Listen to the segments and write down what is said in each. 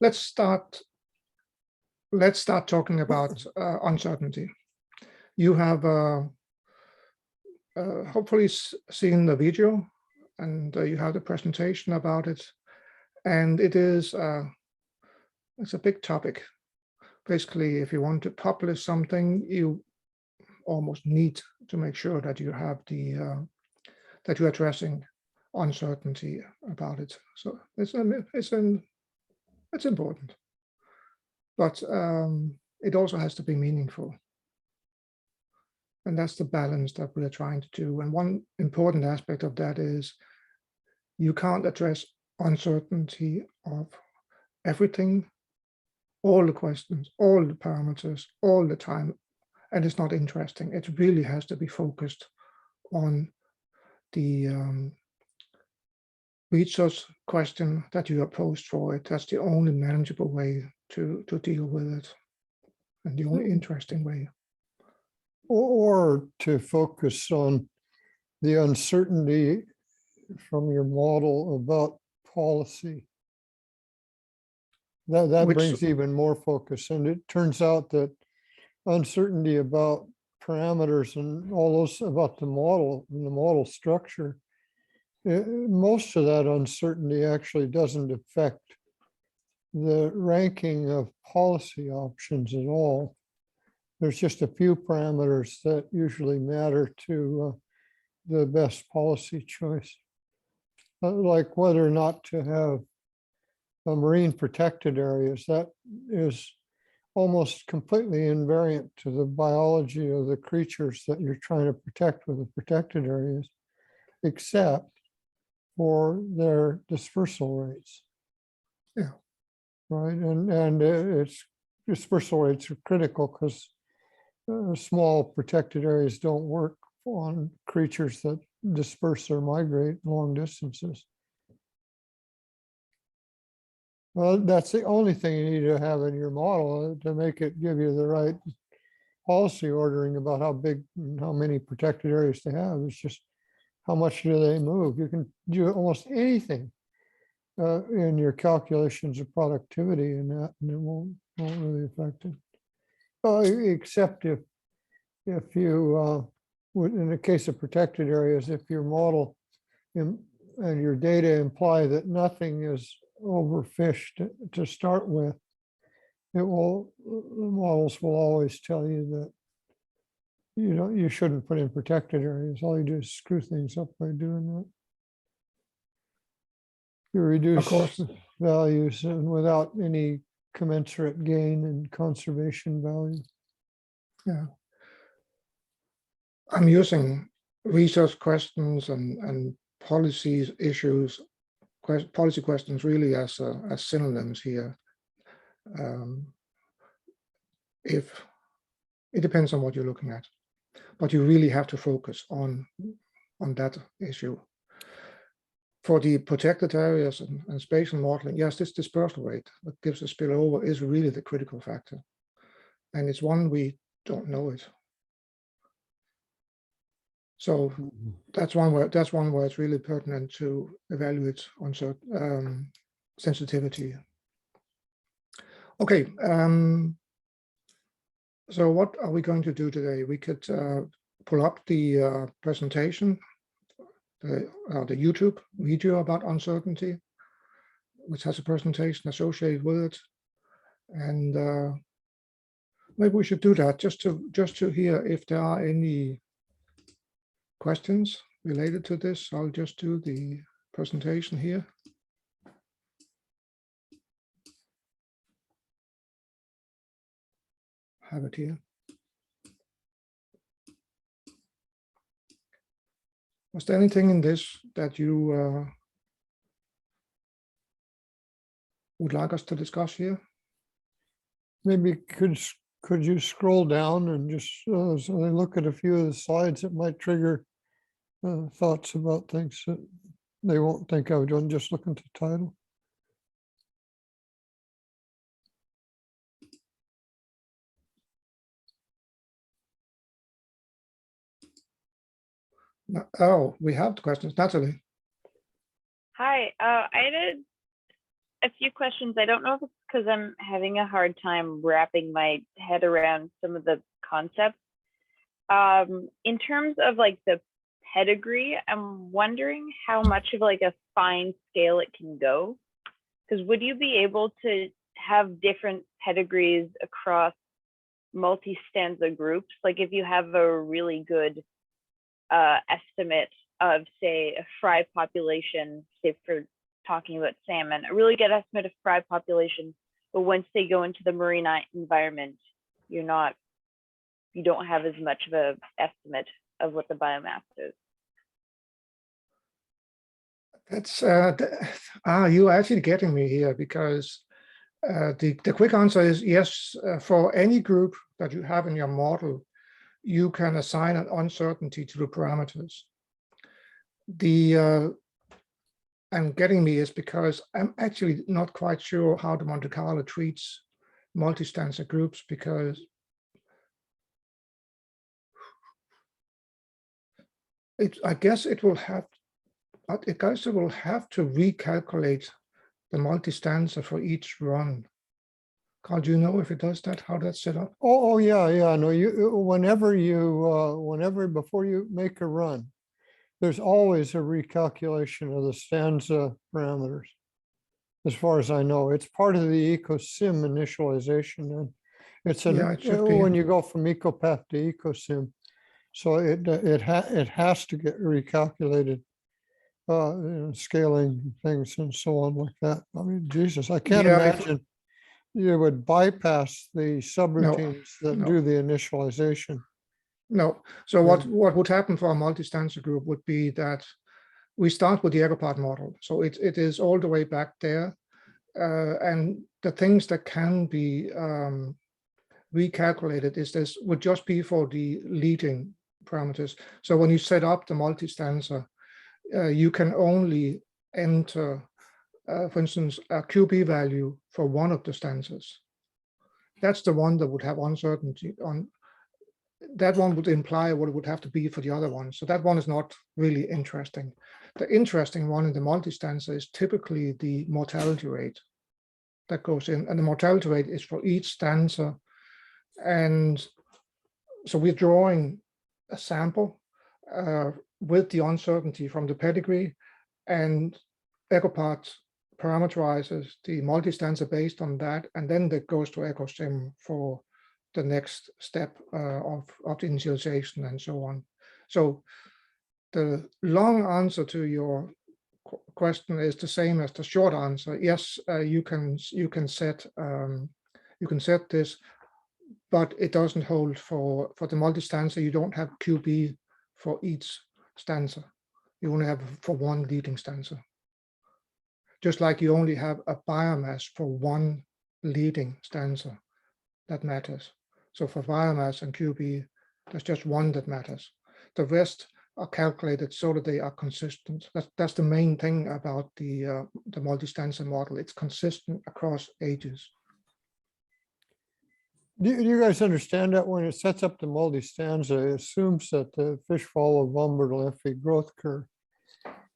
let's start talking about uncertainty. You have hopefully seen the video, and you have the presentation about it, and it's a big topic. Basically, if you want to publish something, you almost need to make sure that you have that you're addressing uncertainty about it. So it's important, but it also has to be meaningful, and that's the balance that we're trying to do. And one important aspect of that is you can't address uncertainty of everything, all the questions, all the parameters, all the time, and it's not interesting. It really has to be focused on the research question that you are posed for it. That's the only manageable way to deal with it, and the only interesting way. Or to focus on the uncertainty from your model about policy. That brings even more focus. And it turns out that uncertainty about parameters and all those about the model and the model structure, most of that uncertainty actually doesn't affect the ranking of policy options at all. There's just a few parameters that usually matter to the best policy choice, like whether or not to have marine protected areas. That is almost completely invariant to the biology of the creatures that you're trying to protect with the protected areas, except for their dispersal rates. Yeah. Right, and its dispersal rates are critical because small protected areas don't work on creatures that disperse or migrate long distances. Well, that's the only thing you need to have in your model to make it give you the right policy ordering about how big and how many protected areas to have. It's just how much do they move. You can do almost anything in your calculations of productivity in that, and it won't really affect it. Except if you, in the case of protected areas, if your model and your data imply that nothing is overfished to start with, the models will always tell you that you shouldn't put in protected areas. All you do is screw things up by doing that. You reduce values and without any commensurate gain in conservation value. Yeah. I'm using research questions and policies issues, policy questions really as synonyms here. If it depends on what you're looking at, but you really have to focus on that issue. For the protected areas and spatial modeling, yes, this dispersal rate that gives a spillover is really the critical factor, and it's one we don't know it. So that's one where it's really pertinent to evaluate on certain sensitivity. Okay, so what are we going to do today? We could pull up the presentation, the YouTube video about uncertainty, which has a presentation associated with it, and maybe we should do that just to hear if there are any questions related to this. I'll just do the presentation here. Have it here. Was there anything in this that you would like us to discuss here? Maybe could you scroll down and just so they look at a few of the slides that might trigger thoughts about things that they won't think of doing just looking at the title. Oh, we have the questions. Natalie. Hi, I had a few questions. I don't know if it's because I'm having a hard time wrapping my head around some of the concepts. In terms of like the pedigree, I'm wondering how much of like a fine scale it can go. Because would you be able to have different pedigrees across multi-stanza groups? Like if you have a really good estimate of, say, a fry population, say for talking about salmon, a really good estimate of fry population, but once they go into the marine environment, you don't have as much of a estimate of what the biomass is. That's you're actually getting me here, because the quick answer is yes. For any group that you have in your model, you can assign an uncertainty to the parameters. And getting me is because I'm actually not quite sure how the Monte Carlo treats multi-stanza groups, because I guess it will have to recalculate the multi-stanza for each run. Carl, do you know if it does that, how that's set up? Oh yeah. No, whenever before you make a run, there's always a recalculation of the stanza parameters. As far as I know, it's part of the Ecosim initialization, and it's it should be. when you go from Ecopath to Ecosim, so it has to get recalculated, scaling things and so on like that. I mean, Jesus, I can't imagine you would bypass the subroutines that do the initialization. No. So what would happen for a multi-stanza group would be that we start with the Ecopath model. So it is all the way back there. And the things that can be recalculated would just be for the leading parameters. So when you set up the multi-stanza, you can only enter, for instance, a QB value for one of the stanzas. That's the one that would have uncertainty on. That one would imply what it would have to be for the other one. So that one is not really interesting. The interesting one in the multi-stanza is typically the mortality rate that goes in, and the mortality rate is for each stanza. And so we're drawing a sample with the uncertainty from the pedigree, and Ecopath parameterizes the multi-stanza based on that, and then that goes to Ecosim for the next step of the initialization and so on. So the long answer to your question is the same as the short answer. Yes, you can set this, but it doesn't hold for the multi-stanza. You don't have QB for each stanza. You only have for one leading stanza. Just like you only have a biomass for one leading stanza that matters. So for biomass and QB, there's just one that matters. The rest are calculated so that they are consistent. That's the main thing about the multi-stanza model. It's consistent across ages. Do you guys understand that when it sets up the multi-stanza, it assumes that the fish follow Bombardier FE growth curve?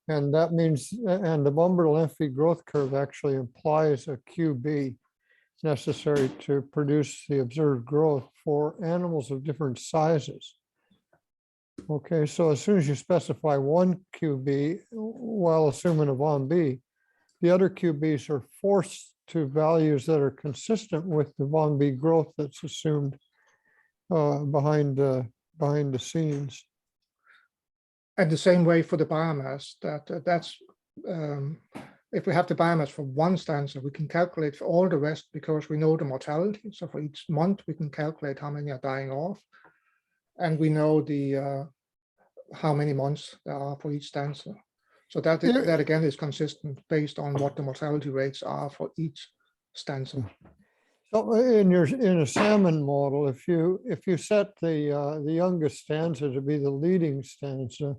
And that means, and the Bombardier FE growth curve actually implies a QB necessary to produce the observed growth for animals of different sizes. Okay, so as soon as you specify one QB while assuming a von B, the other QBs are forced to values that are consistent with the von B growth that's assumed behind the scenes. And the same way for the biomass, that's if we have the biomass for one stanza, we can calculate for all the rest because we know the mortality. So for each month, we can calculate how many are dying off, and we know the how many months there are for each stanza. So that again is consistent based on what the mortality rates are for each stanza. So in a salmon model, if you set the youngest stanza to be the leading stanza,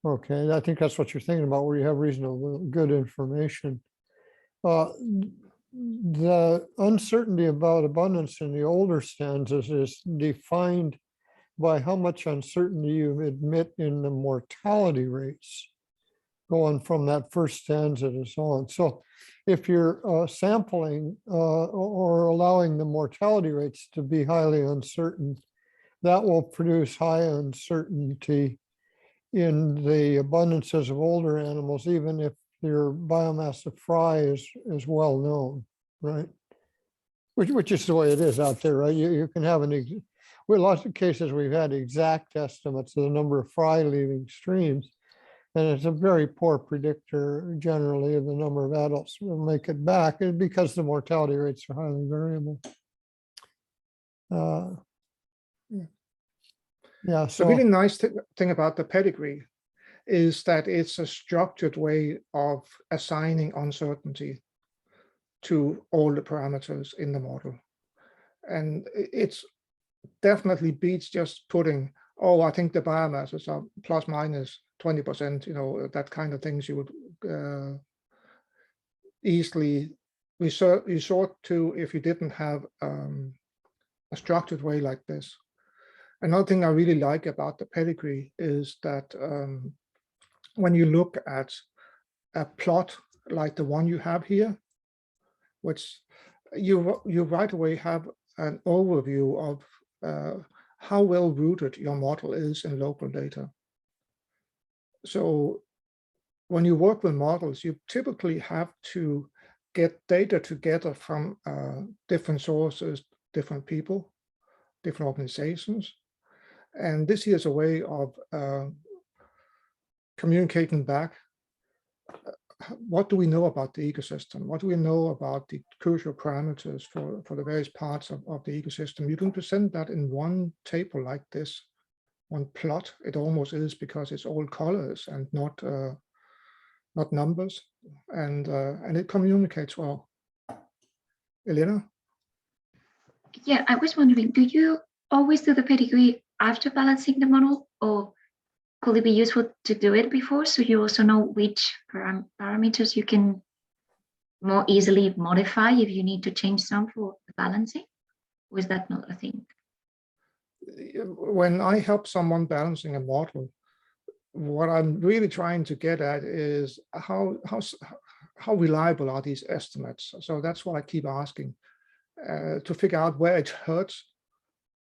okay, I think that's what you're thinking about, where you have reasonable good information. The uncertainty about abundance in the older stanzas is defined by how much uncertainty you admit in the mortality rates. going from that first stanza to so on. So if you're sampling or allowing the mortality rates to be highly uncertain, that will produce high uncertainty in the abundances of older animals, even if your biomass of fry is well known, right? Which is the way it is out there, right? You can have with lots of cases, we've had exact estimates of the number of fry leaving streams. And it's a very poor predictor generally of the number of adults who will make it back because the mortality rates are highly variable. Yeah, The so really nice thing about the pedigree is that it's a structured way of assigning uncertainty to all the parameters in the model. And it's definitely beats just putting, oh, I think the biomasses are plus minus 20%, you know, that kind of things you would easily resort to if you didn't have a structured way like this. Another thing I really like about the pedigree is that when you look at a plot like the one you have here, which you right away have an overview of how well rooted your model is in local data. So when you work with models, you typically have to get data together from different sources, different people, different organizations. And this here is a way of communicating back. What do we know about the ecosystem? What do we know about the crucial parameters for the various parts of the ecosystem? You can present that in one table like this, one plot. It almost is because it's all colors and not numbers, and it communicates well. Elena? Yeah, I was wondering, do you always do the pedigree after balancing the model, or could it be useful to do it before so you also know which parameters you can more easily modify if you need to change some for the balancing? Or is that not a thing? When I help someone balancing a model, what I'm really trying to get at is how reliable are these estimates? So that's what I keep asking to figure out where it hurts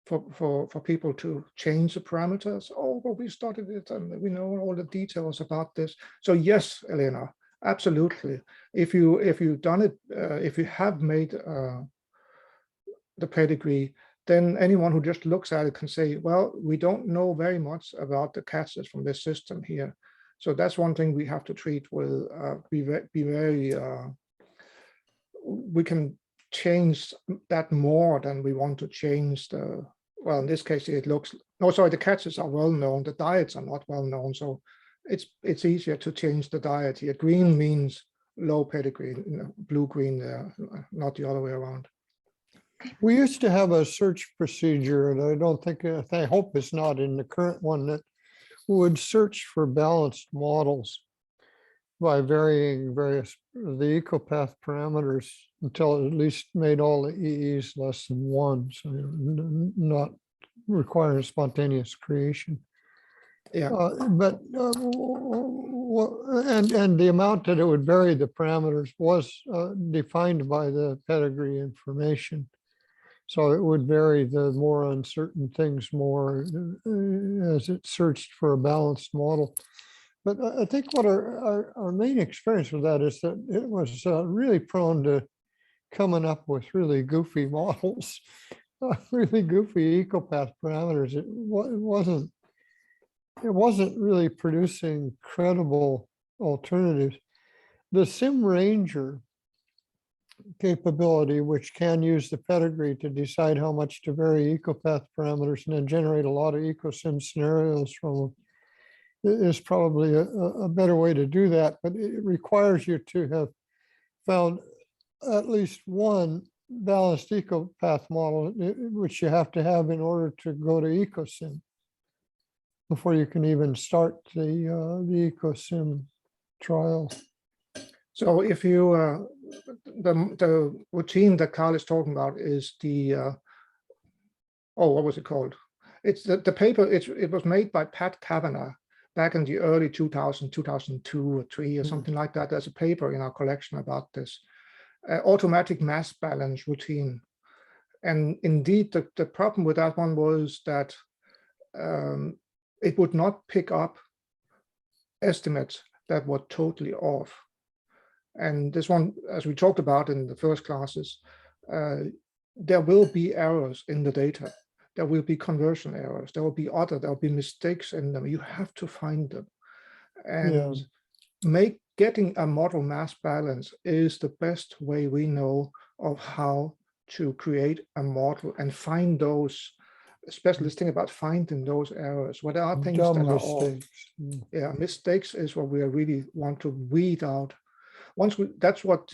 for people to change the parameters. Oh, well, we studied it and we know all the details about this. So yes, Elena, absolutely. If you've done it, if you have made the pedigree, then anyone who just looks at it can say, well, we don't know very much about the catches from this system here. So that's one thing we have to treat with, be very, we can change that more than we want to change the, well, in this case, it looks, no, sorry, the catches are well known, the diets are not well known. So it's easier to change the diet here. Green means low pedigree, blue, green, not the other way around. we used to have a search procedure, and I don't think, I hope it's not in the current one, that would search for balanced models by varying the Ecopath parameters until it at least made all the EEs less than 1, so not requiring spontaneous creation. Yeah. And the amount that it would vary the parameters was defined by the pedigree information. So it would vary the more uncertain things more as it searched for a balanced model. But I think what our main experience with that is that it was really prone to coming up with really goofy models, really goofy Ecopath parameters. It wasn't really producing credible alternatives. The Sim Ranger capability, which can use the pedigree to decide how much to vary Ecopath parameters and then generate a lot of Ecosim scenarios from them, is probably a better way to do that, but it requires you to have found at least one balanced Ecopath model, which you have to have in order to go to Ecosim before you can even start the Ecosim trial. So if you, the routine that Carl is talking about is the, oh, what was it called? It's the paper, it was made by Pat Kavanagh, back in the early 2000, 2002 or 3 or Mhm. something like that. There's a paper in our collection about this automatic mass balance routine. And indeed, the problem with that one was that it would not pick up estimates that were totally off. And this one, as we talked about in the first classes, there will be errors in the data. There will be conversion errors. There will be mistakes in them. You have to find them. And getting a model mass balance is the best way we know of how to create a model and find those. Specialists think about finding those errors. What are things Dumb that are off? mistakes. Yeah, mistakes is what we really want to weed out. That's what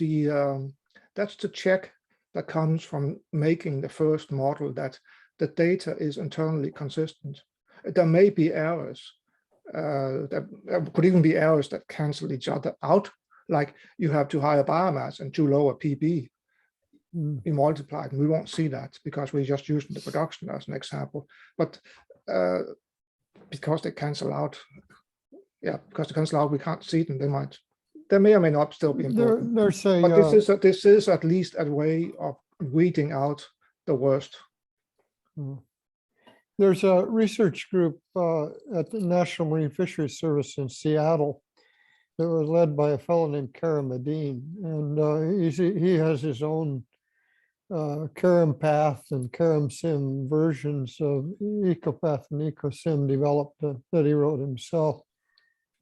that's the check that comes from making the first model, that the data is internally consistent. There may be errors. There could even be errors that cancel each other out, like you have too high a biomass and too low a PB. We multiplied, and we won't see that because we're just using the production as an example. But because they cancel out, we can't see them. They may or may not still be important. There's a, But this is at least a way of weeding out the worst. There's a research group at the National Marine Fisheries Service in Seattle that was led by a fellow named Carlo, and he has his own Ecopath and Ecosim versions of Ecopath and Ecosim developed that he wrote himself,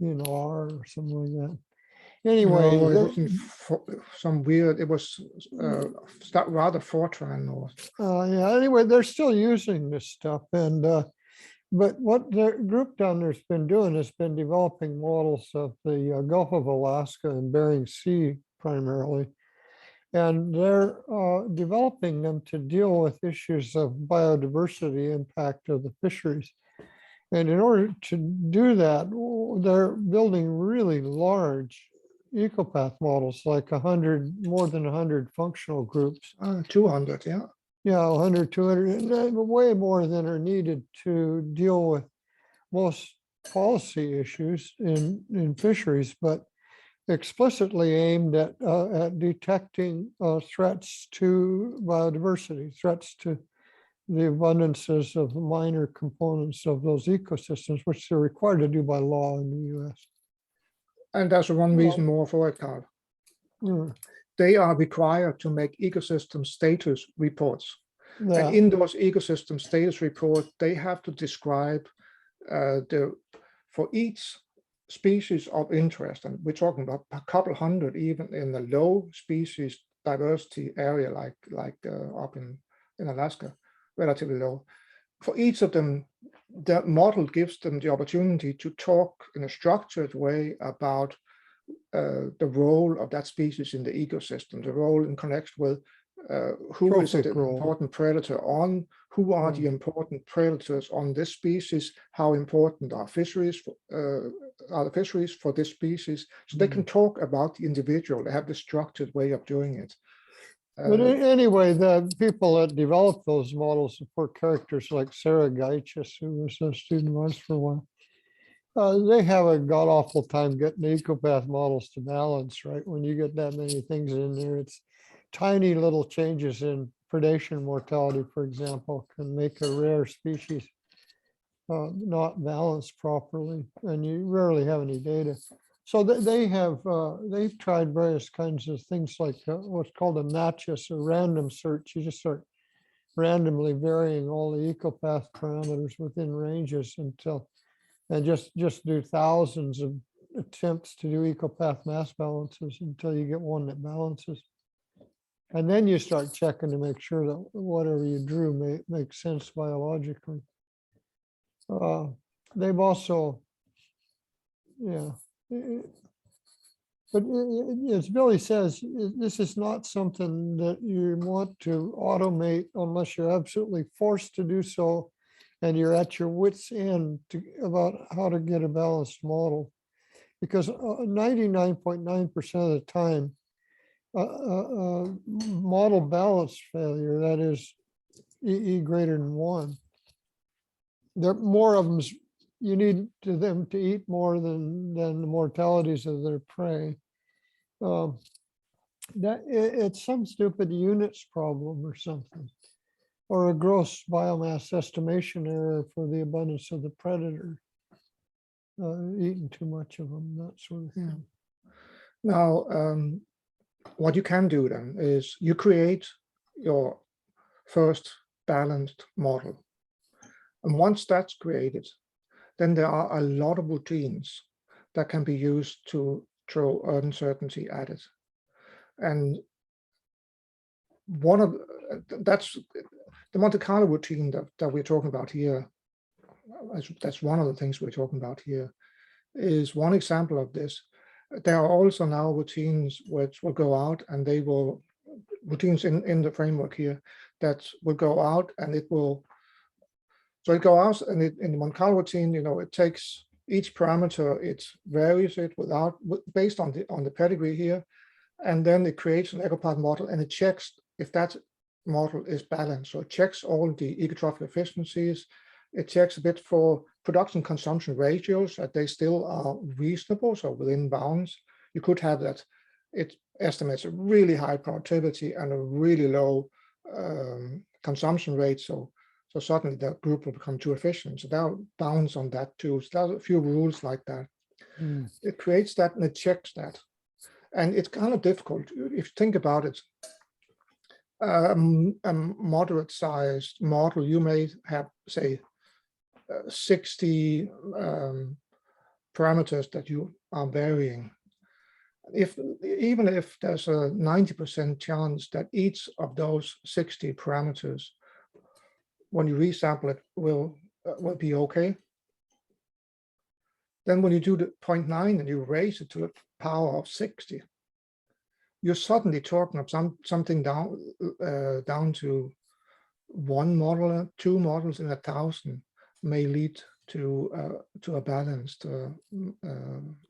R or something like that. Anyway, No, it wasn't some weird. It was rather Fortran or. Yeah. Anyway, they're still using this stuff, and but what the group down there's been doing has been developing models of the Gulf of Alaska and Bering Sea primarily, and they're developing them to deal with issues of biodiversity impact of the fisheries. And in order to do that, they're building really large Ecopath models, like more than 100 functional groups. 200, yeah. Yeah, 100, 200, way more than are needed to deal with most policy issues in fisheries, but explicitly aimed at detecting threats to biodiversity, threats to the abundances of minor components of those ecosystems, which they're required to do by law in the US. And there's one reason more for it, Carl. They are required to make ecosystem status reports. And in those ecosystem status reports, they have to describe for each species of interest, and we're talking about a couple hundred, even in the low species diversity area, like up in Alaska, relatively low. For each of them, the model gives them the opportunity to talk in a structured way about the role of that species in the ecosystem, the role in connection with who is an important predator on, who are the important predators on this species, how important are the fisheries for this species. So they can talk about the individual. They have the structured way of doing it. But anyway, the people that developed those models for characters like Sarah Geichis, who was a student of ours for a while, they have a god-awful time getting the Ecopath models to balance, right? When you get that many things in there, it's tiny little changes in predation mortality, for example, can make a rare species not balanced properly, and you rarely have any data. So they've tried various kinds of things like what's called a matches, a random search. You just start randomly varying all the Ecopath parameters within ranges and just do thousands of attempts to do Ecopath mass balances until you get one that balances. And then you start checking to make sure that whatever you drew makes sense biologically. They've also, but as Billy says, this is not something that you want to automate unless you're absolutely forced to do so, and you're at your wit's end about how to get a balanced model. Because 99.9% of the time, model balance failure, that is EE greater than 1, there more of them's you need them to eat more than the mortalities of their prey. It's some stupid units problem or something, or a gross biomass estimation error for the abundance of the predator. Eating too much of them, that sort of thing. Now, what you can do then is you create your first balanced model. And once that's created, then there are a lot of routines that can be used to throw uncertainty at it. And one of that's the Monte Carlo routine that we're talking about here. That's one of the things we're talking about here, is one example of this. There are also now routines which will go out and they will, routines in the framework here that will go out and it will, so it go out and in the Monte Carlo routine, it takes each parameter, it varies it based on the pedigree here, and then it creates an Ecopath model and it checks if that model is balanced. So it checks all the ecotrophic efficiencies. It checks a bit for production consumption ratios that they still are reasonable, so within bounds. You could have that. It estimates a really high productivity and a really low consumption rate. So suddenly that group will become too efficient. So there are bounds on that too. So there's a few rules like that. It creates that and it checks that. And it's kind of difficult if you think about it. A moderate sized model, you may have, say, 60 parameters that you are varying. Even if there's a 90% chance that each of those 60 parameters, when you resample it, will be okay. Then when you do the 0.9 and you raise it to the power of 60, you're suddenly talking of something down to one model, two models in 1,000 may lead to a balanced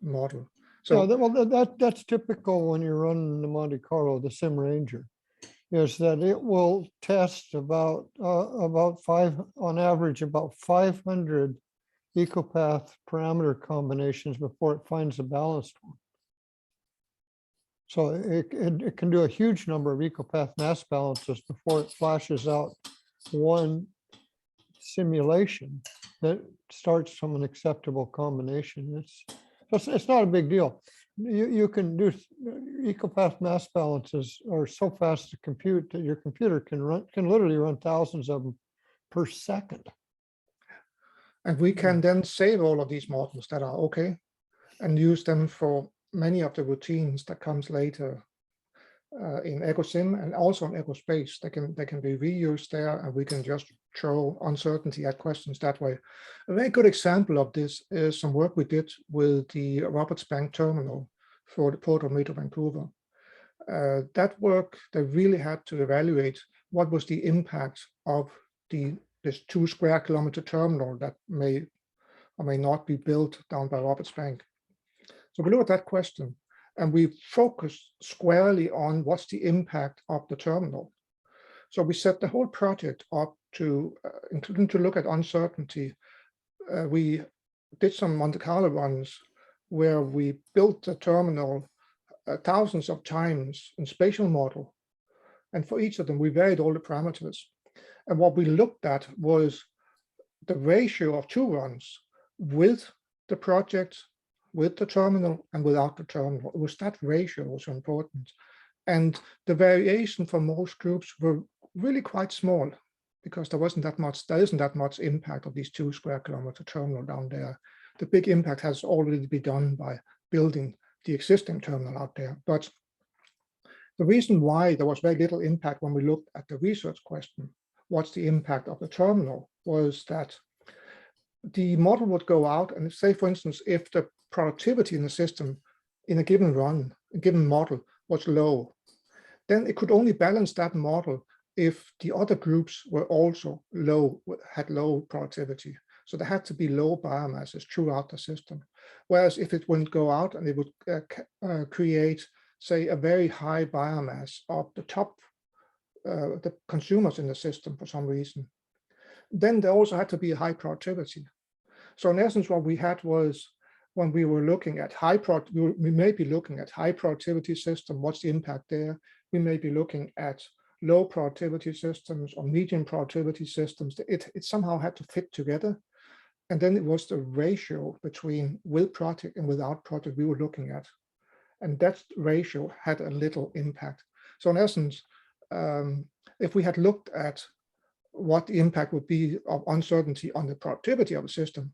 model. So that's typical when you're running the Monte Carlo, the Sim Ranger, is that it will test about on average about 500 Ecopath parameter combinations before it finds a balanced one. So it can do a huge number of Ecopath mass balances before it flashes out one simulation that starts from an acceptable combination. It's not a big deal. You can do Ecopath mass balances are so fast to compute that your computer can literally run thousands of them per second. And we can then save all of these models that are okay and use them for many of the routines that comes later in Ecosim and also in Ecospace. They can be reused there, and we can just throw uncertainty at questions that way. A very good example of this is some work we did with the Roberts Bank terminal for the Port of Metro Vancouver. That work, they really had to evaluate what was the impact of this 2 square kilometer terminal that may or may not be built down by Roberts Bank. So we look at that question and we focus squarely on what's the impact of the terminal. So we set the whole project up to, including to look at uncertainty. We did some Monte Carlo runs where we built the terminal thousands of times in spatial model. And for each of them, we varied all the parameters. And what we looked at was the ratio of 2 runs with the project, with the terminal and without the terminal. It was that ratio was important. And the variation for most groups were really quite small because there isn't that much impact of these 2 square kilometer terminal down there. The big impact has already been done by building the existing terminal out there. But the reason why there was very little impact when we looked at the research question, what's the impact of the terminal, was that the model would go out and say, for instance, if the productivity in the system in a given run, a given model was low, then it could only balance that model if the other groups were also low, had low productivity. So there had to be low biomasses throughout the system. Whereas if it wouldn't go out and it would create, say, a very high biomass of the top, the consumers in the system for some reason, then there also had to be a high productivity. So in essence, what we had was when we were looking at we may be looking at high productivity system, what's the impact there? We may be looking at low productivity systems or medium productivity systems. It somehow had to fit together. And then it was the ratio between with project and without project we were looking at. And that ratio had a little impact. So in essence, if we had looked at what the impact would be of uncertainty on the productivity of the system,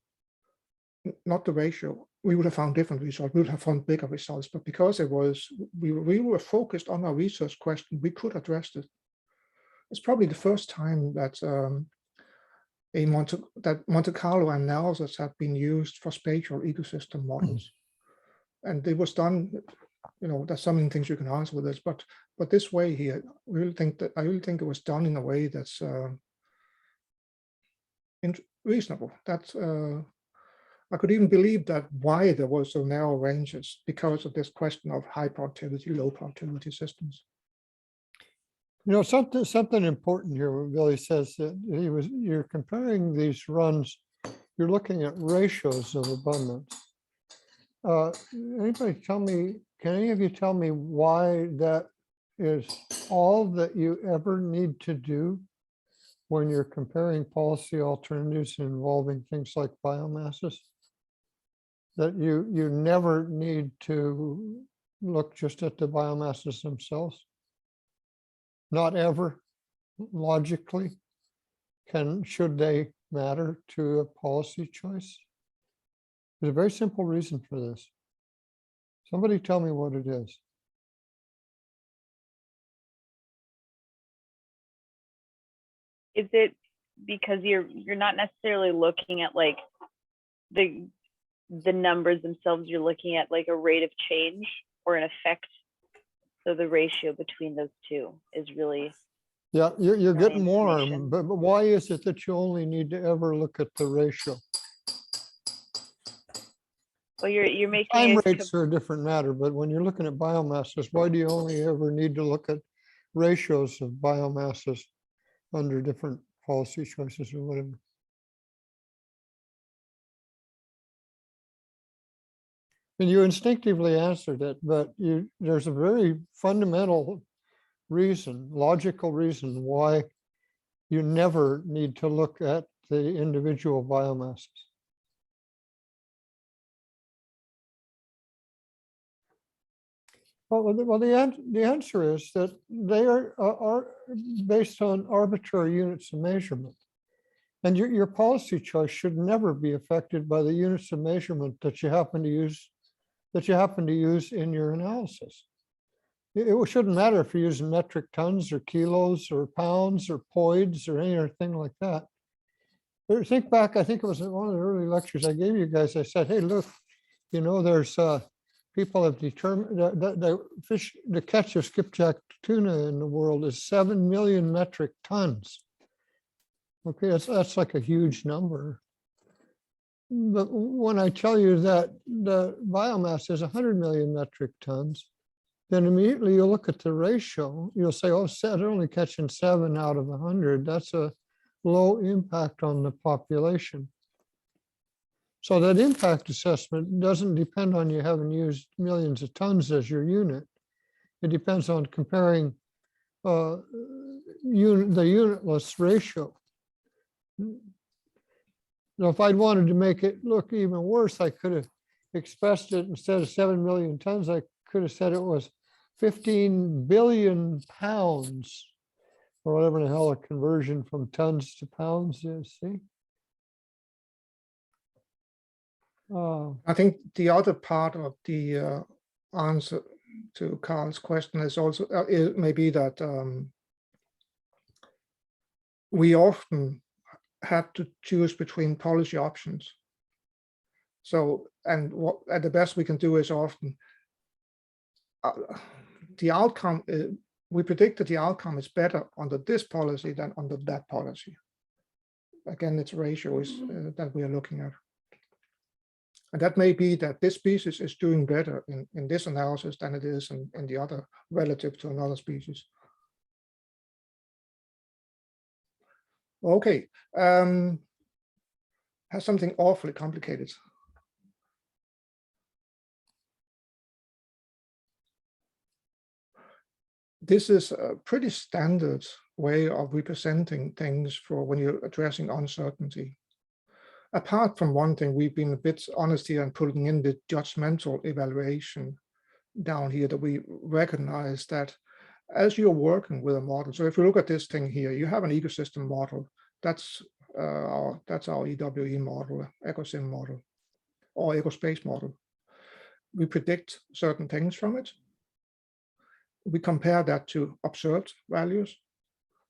not the ratio, we would have found different results. We would have found bigger results. But because it was, we were focused on our research question, we could address it. It's probably the first time that Monte Carlo analysis have been used for spatial ecosystem models. And it was done, there's so many things you can answer with this, but this way here, I really think it was done in a way that's reasonable. That I could even believe that why there was so narrow ranges because of this question of high productivity, low productivity systems. Something important here when Billy says that you're comparing these runs, you're looking at ratios of abundance. Can any of you tell me why that is all that you ever need to do when you're comparing policy alternatives involving things like biomasses? That you never need to look just at the biomasses themselves? Not ever, logically, should they matter to a policy choice? There's a very simple reason for this. Somebody tell me what it is. Is it because you're not necessarily looking at like the numbers themselves, you're looking at like a rate of change or an effect? So the ratio between those two is really, yeah, you're getting warm, information. but why is it that you only need to ever look at the ratio? well, you're making Time a rates are a different matter, but when you're looking at biomasses, why do you only ever need to look at ratios of biomasses under different policy choices or whatever? And you instinctively answered it, but there's a very fundamental reason, logical reason why you never need to look at the individual biomasses. Well, the answer is that they are based on arbitrary units of measurement. And your policy choice should never be affected by the units of measurement that you happen to use in your analysis. It shouldn't matter if you're using metric tons or kilos or pounds or poids or anything like that. But think back, I think it was in one of the early lectures I gave you guys, I said, hey, look, there's people have determined the catch of skipjack tuna in the world is 7 million metric tons. Okay, that's like a huge number. But when I tell you that the biomass is 100 million metric tons, then immediately you'll look at the ratio. You'll say, oh, they're only catching 7 out of 100. That's a low impact on the population. So that impact assessment doesn't depend on you having used millions of tons as your unit. It depends on comparing the unitless ratio. Now, if I'd wanted to make it look even worse, I could have expressed it instead of 7 million tons, I could have said it was 15 billion pounds, or whatever the hell a conversion from tons to pounds is, see? I think the other part of the answer to Carl's question is also it may be that we often have to choose between policy options. So, and the best we can do is often the outcome. We predict that the outcome is better under this policy than under that policy. Again, it's ratios that we are looking at. And that may be that this species is doing better in this analysis than it is in the other relative to another species. Okay. has something awfully complicated. This is a pretty standard way of representing things for when you're addressing uncertainty. Apart from one thing, we've been a bit honest here and putting in the judgmental evaluation down here, that we recognize that as you're working with a model. So if you look at this thing here, you have an ecosystem model. That's our EwE model, Ecosim model, or Ecospace model. We predict certain things from it. We compare that to observed values,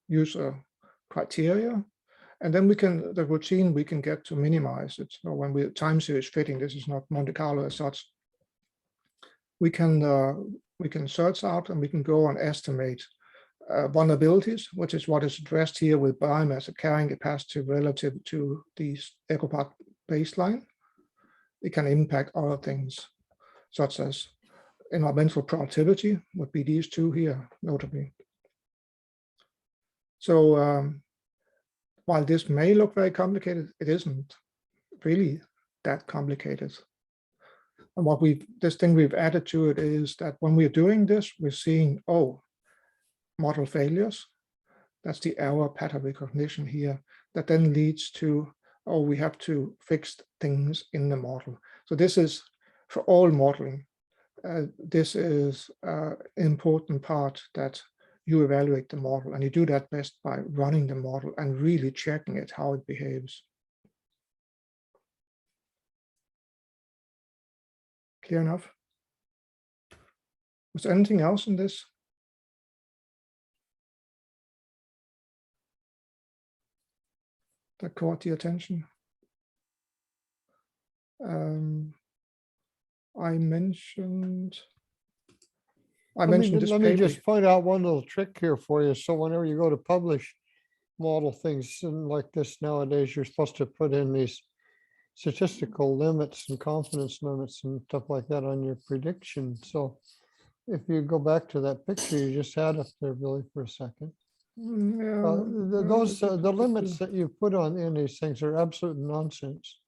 use a criteria, and then we can, the routine we can get to minimize it. So when we time series fitting, this is not Monte Carlo as such. We can search out and we can go and estimate vulnerabilities, which is what is addressed here with biomass carrying capacity relative to the Ecopath baseline. It can impact other things, such as environmental productivity, would be these two here, notably. So while this may look very complicated, it isn't really that complicated. And what this thing we've added to it is that when we're doing this, we're seeing, oh, model failures. That's the error pattern recognition here. That then leads to, oh, we have to fix things in the model. So this is for all modeling. This is an important part, that you evaluate the model, and you do that best by running the model and really checking it, how it behaves. Clear enough? Was there anything else in this? That caught the attention? I mentioned Let this me paper. just point out one little trick here for you. So whenever you go to publish model things and like this nowadays, you're supposed to put in these statistical limits and confidence limits and stuff like that on your prediction. So if you go back to that picture you just had up there, Billy, for a second. The limits that you put on in these things are absolute nonsense.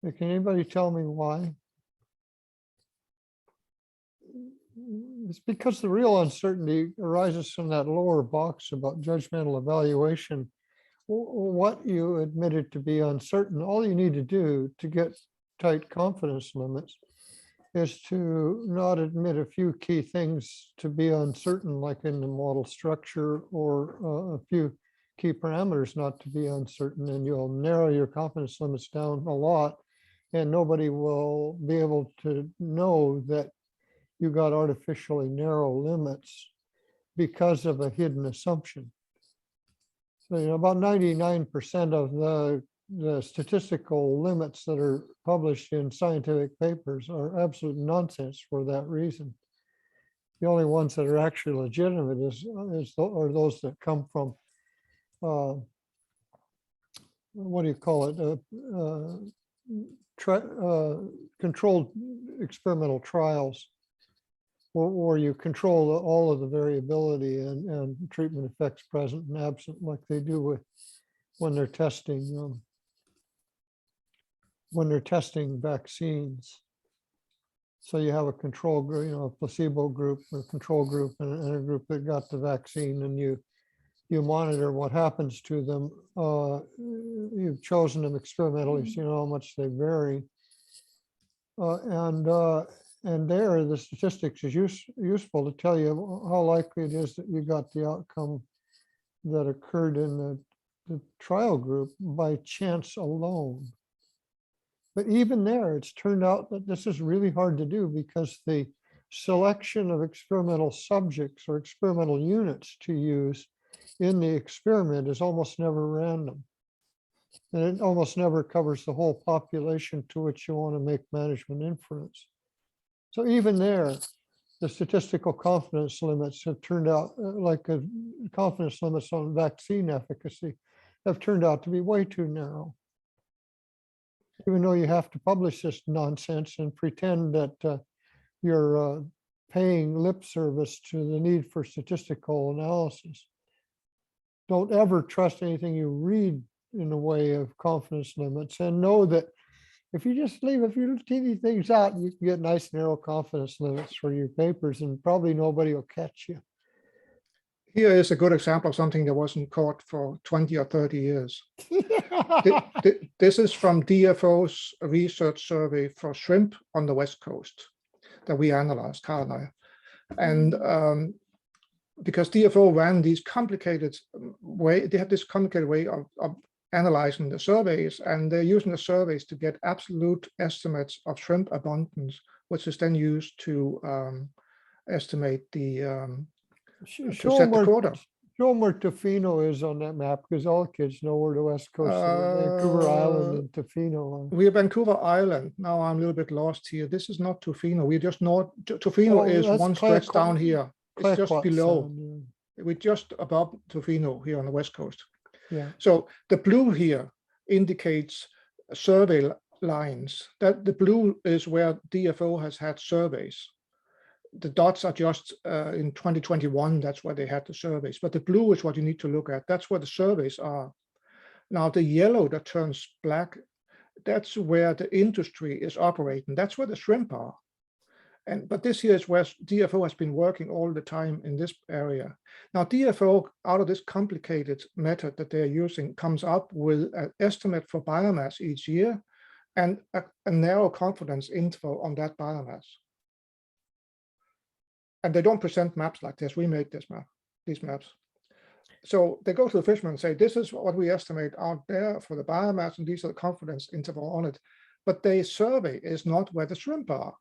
Can anybody tell me why? It's because the real uncertainty arises from that lower box about judgmental evaluation. What you admitted to be uncertain, all you need to do to get tight confidence limits is to not admit a few key things to be uncertain, like in the model structure, or a few key parameters not to be uncertain, and you'll narrow your confidence limits down a lot, and nobody will be able to know that you got artificially narrow limits because of a hidden assumption. So, about 99% of the statistical limits that are published in scientific papers are absolute nonsense for that reason. The only ones that are actually legitimate are those that come from, what do you call it, controlled experimental trials, or you control all of the variability and treatment effects present and absent, like they do with when they're testing vaccines. So you have a control group, a placebo group, a control group, and a group that got the vaccine, and you monitor what happens to them. You've chosen them experimentally, so you know how much they vary. And there, the statistics is useful to tell you how likely it is that you got the outcome that occurred in the trial group by chance alone. But even there, it's turned out that this is really hard to do, because the selection of experimental subjects or experimental units to use in the experiment is almost never random. And it almost never covers the whole population to which you want to make management inference. So even there, the statistical confidence limits have turned out, like confidence limits on vaccine efficacy, have turned out to be way too narrow. Even though you have to publish this nonsense and pretend that you're paying lip service to the need for statistical analysis. Don't ever trust anything you read in the way of confidence limits, and know that if you just leave a few teeny things out, you can get nice narrow confidence limits for your papers, and probably nobody will catch you. Here is a good example of something that wasn't caught for 20 or 30 years. This is from DFO's research survey for shrimp on the West Coast that we analyzed, Carl and I. And because DFO ran these complicated way, they had this complicated way of analyzing the surveys, and they're using the surveys to get absolute estimates of shrimp abundance, which is then used to estimate the to set the quota. Show them where Tofino is on that map, because all kids know where the West Coast is, Vancouver Island and Tofino. We're Vancouver Island. Now I'm a little bit lost here. This is not Tofino. We're just north. Tofino is one stretch down here. It's just below. We're just above Tofino here on the West Coast. Yeah. So the blue here indicates survey lines. That the blue is where DFO has had surveys. The dots are just in 2021, that's where they had the surveys, but the blue is what you need to look at. That's where the surveys are. Now the yellow that turns black, that's where the industry is operating. That's where the shrimp are. But this here is where DFO has been working all the time in this area. Now DFO, out of this complicated method that they're using, comes up with an estimate for biomass each year and a narrow confidence interval on that biomass. And they don't present maps like this. We made these maps. So they go to the fishermen and say, this is what we estimate out there for the biomass, and these are the confidence interval on it. But the survey is not where the shrimp are.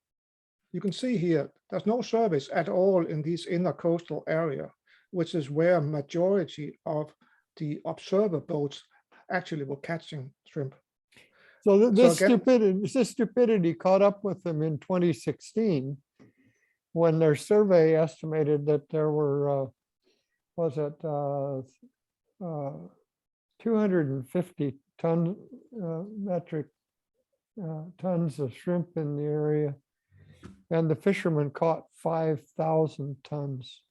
You can see here, there's no surveys at all in this inner coastal area, which is where majority of the observer boats actually were catching shrimp. So this stupidity caught up with them in 2016. When their survey estimated that there were, 250 metric tons of shrimp in the area, and the fishermen caught 5,000 tons.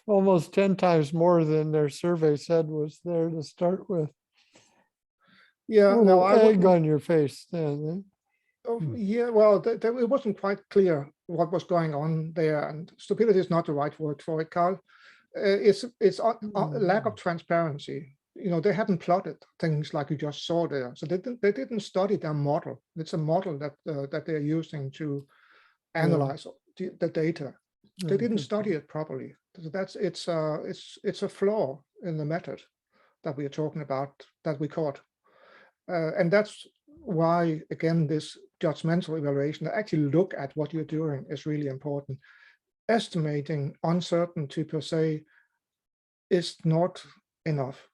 Almost 10 times more than their survey said was there to start with. Yeah, no, egg on your face then. Oh, yeah, well, it wasn't quite clear what was going on there, and stupidity is not the right word for it, Carl. It's lack of transparency. You know, they hadn't plotted things like you just saw there, so they didn't study their model. It's a model that they're using to analyze the data. They didn't study it properly. So it's a flaw in the method that we are talking about that we caught, and that's why, again, this judgmental evaluation, to actually look at what you're doing, is really important. Estimating uncertainty per se is not enough.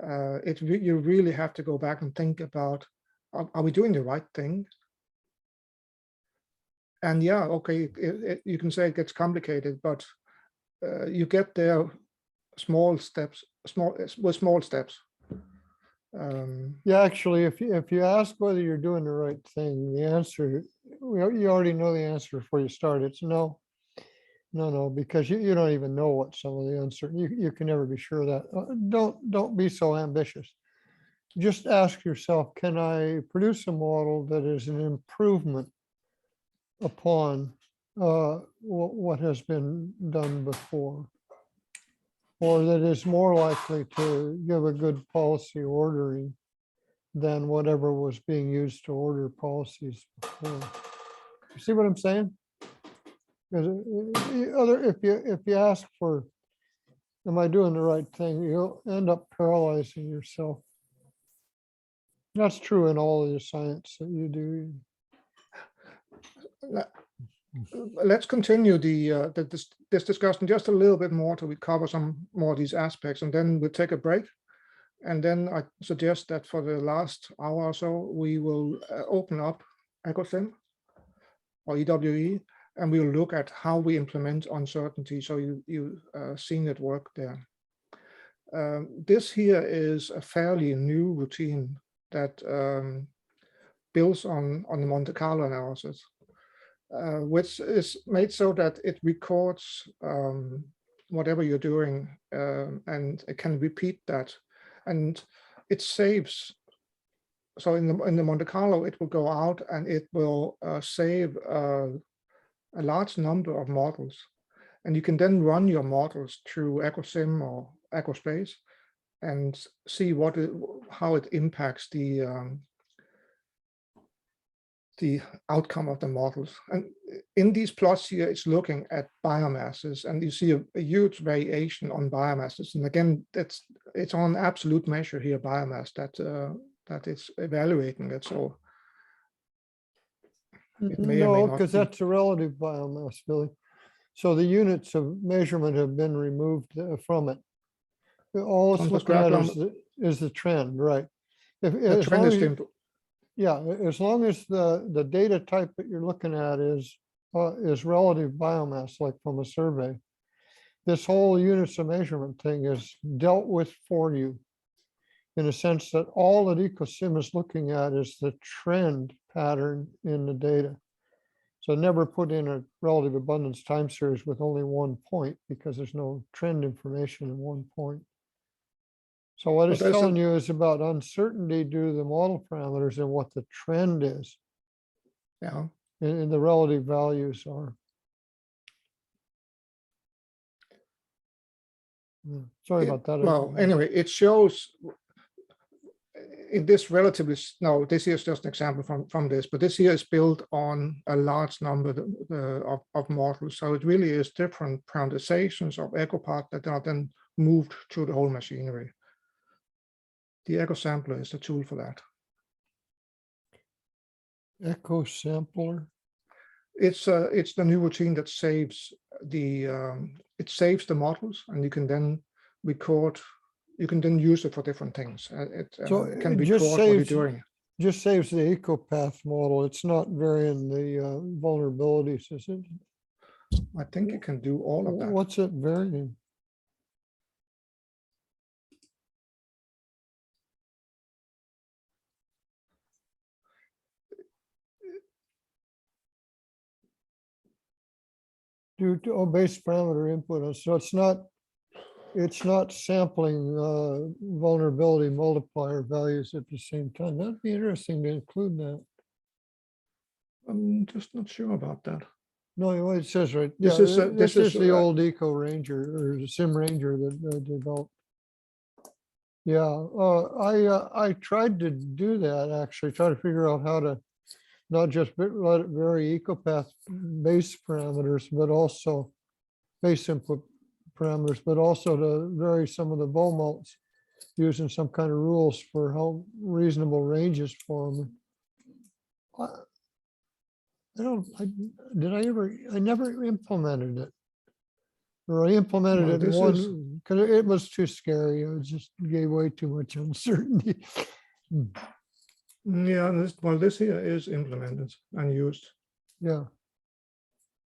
You really have to go back and think about, are we doing the right thing? And yeah, okay, you can say it gets complicated, but you get there small steps. Yeah, actually, if you ask whether you're doing the right thing, the answer, you already know the answer before you start. It's no, because you don't even know what some of the uncertainty. You can never be sure of that. Don't be so ambitious. Just ask yourself, can I produce a model that is an improvement upon what has been done before, or that is more likely to give a good policy ordering than whatever was being used to order policies before. You see what I'm saying? If you ask for, am I doing the right thing, you'll end up paralyzing yourself. That's true in all of the science that you do. Let's continue this discussion just a little bit more till we cover some more of these aspects, and then we'll take a break. And then I suggest that for the last hour or so, we will open up Ecosim or EwE, and we'll look at how we implement uncertainty. So you've seen it work there. This here is a fairly new routine that builds on the Monte Carlo analysis, which is made so that it records whatever you're doing, and it can repeat that, and it saves. So in the Monte Carlo, it will go out and it will save a large number of models, and you can then run your models through Ecosim or Ecospace and see how it impacts the outcome of the models. And in these plots here, it's looking at biomasses, and you see a huge variation on biomasses. And again, it's on absolute measure here, biomass, that it's evaluating it. So it may or may No, not because be. that's a relative biomass, Billy. So the units of measurement have been removed from it. All it's Tons per looking square at kilometer. is the trend, right? The As trend long is as you- the yeah, as long as the data type that you're looking at is relative biomass, like from a survey, this whole units of measurement thing is dealt with for you, in a sense that all that Ecosim is looking at is the trend pattern in the data. So never put in a relative abundance time series with only one point, because there's no trend information in one point. So what But it's there's telling you is about uncertainty due to the model parameters and what the trend is, yeah. and the relative values are. Yeah, sorry about that. Well, anyway, it shows in this relatively, no, this here is just an example from this, but this here is built on a large number of models. So it really is different parameterizations of Ecopath that are then moved through the whole machinery. The Eco Sampler is the tool for that. Echo sampler. It's the new routine that saves it saves the models, and you can then record. You can then use it for different things. It can it record just what you're saves, doing. just saves the Ecopath model. It's not varying the vulnerabilities, is it? I think it can do all of that. What's it varying? Due to base parameter input. So it's not sampling vulnerability multiplier values at the same time. That'd be interesting to include that. I'm just not sure about that. No, it says right. This Yeah, is this is the old Eco Ranger or the Sim Ranger that developed. Yeah, I tried to do that actually, try to figure out how to not just let it vary Ecopath base parameters, but also base input parameters, but also to vary some of the mults using some kind of rules for how reasonable ranges for them. I never implemented it. Or I implemented Well, it in this is- one, because it was too scary. It just gave way too much uncertainty. Yeah, this here is implemented and used. Yeah.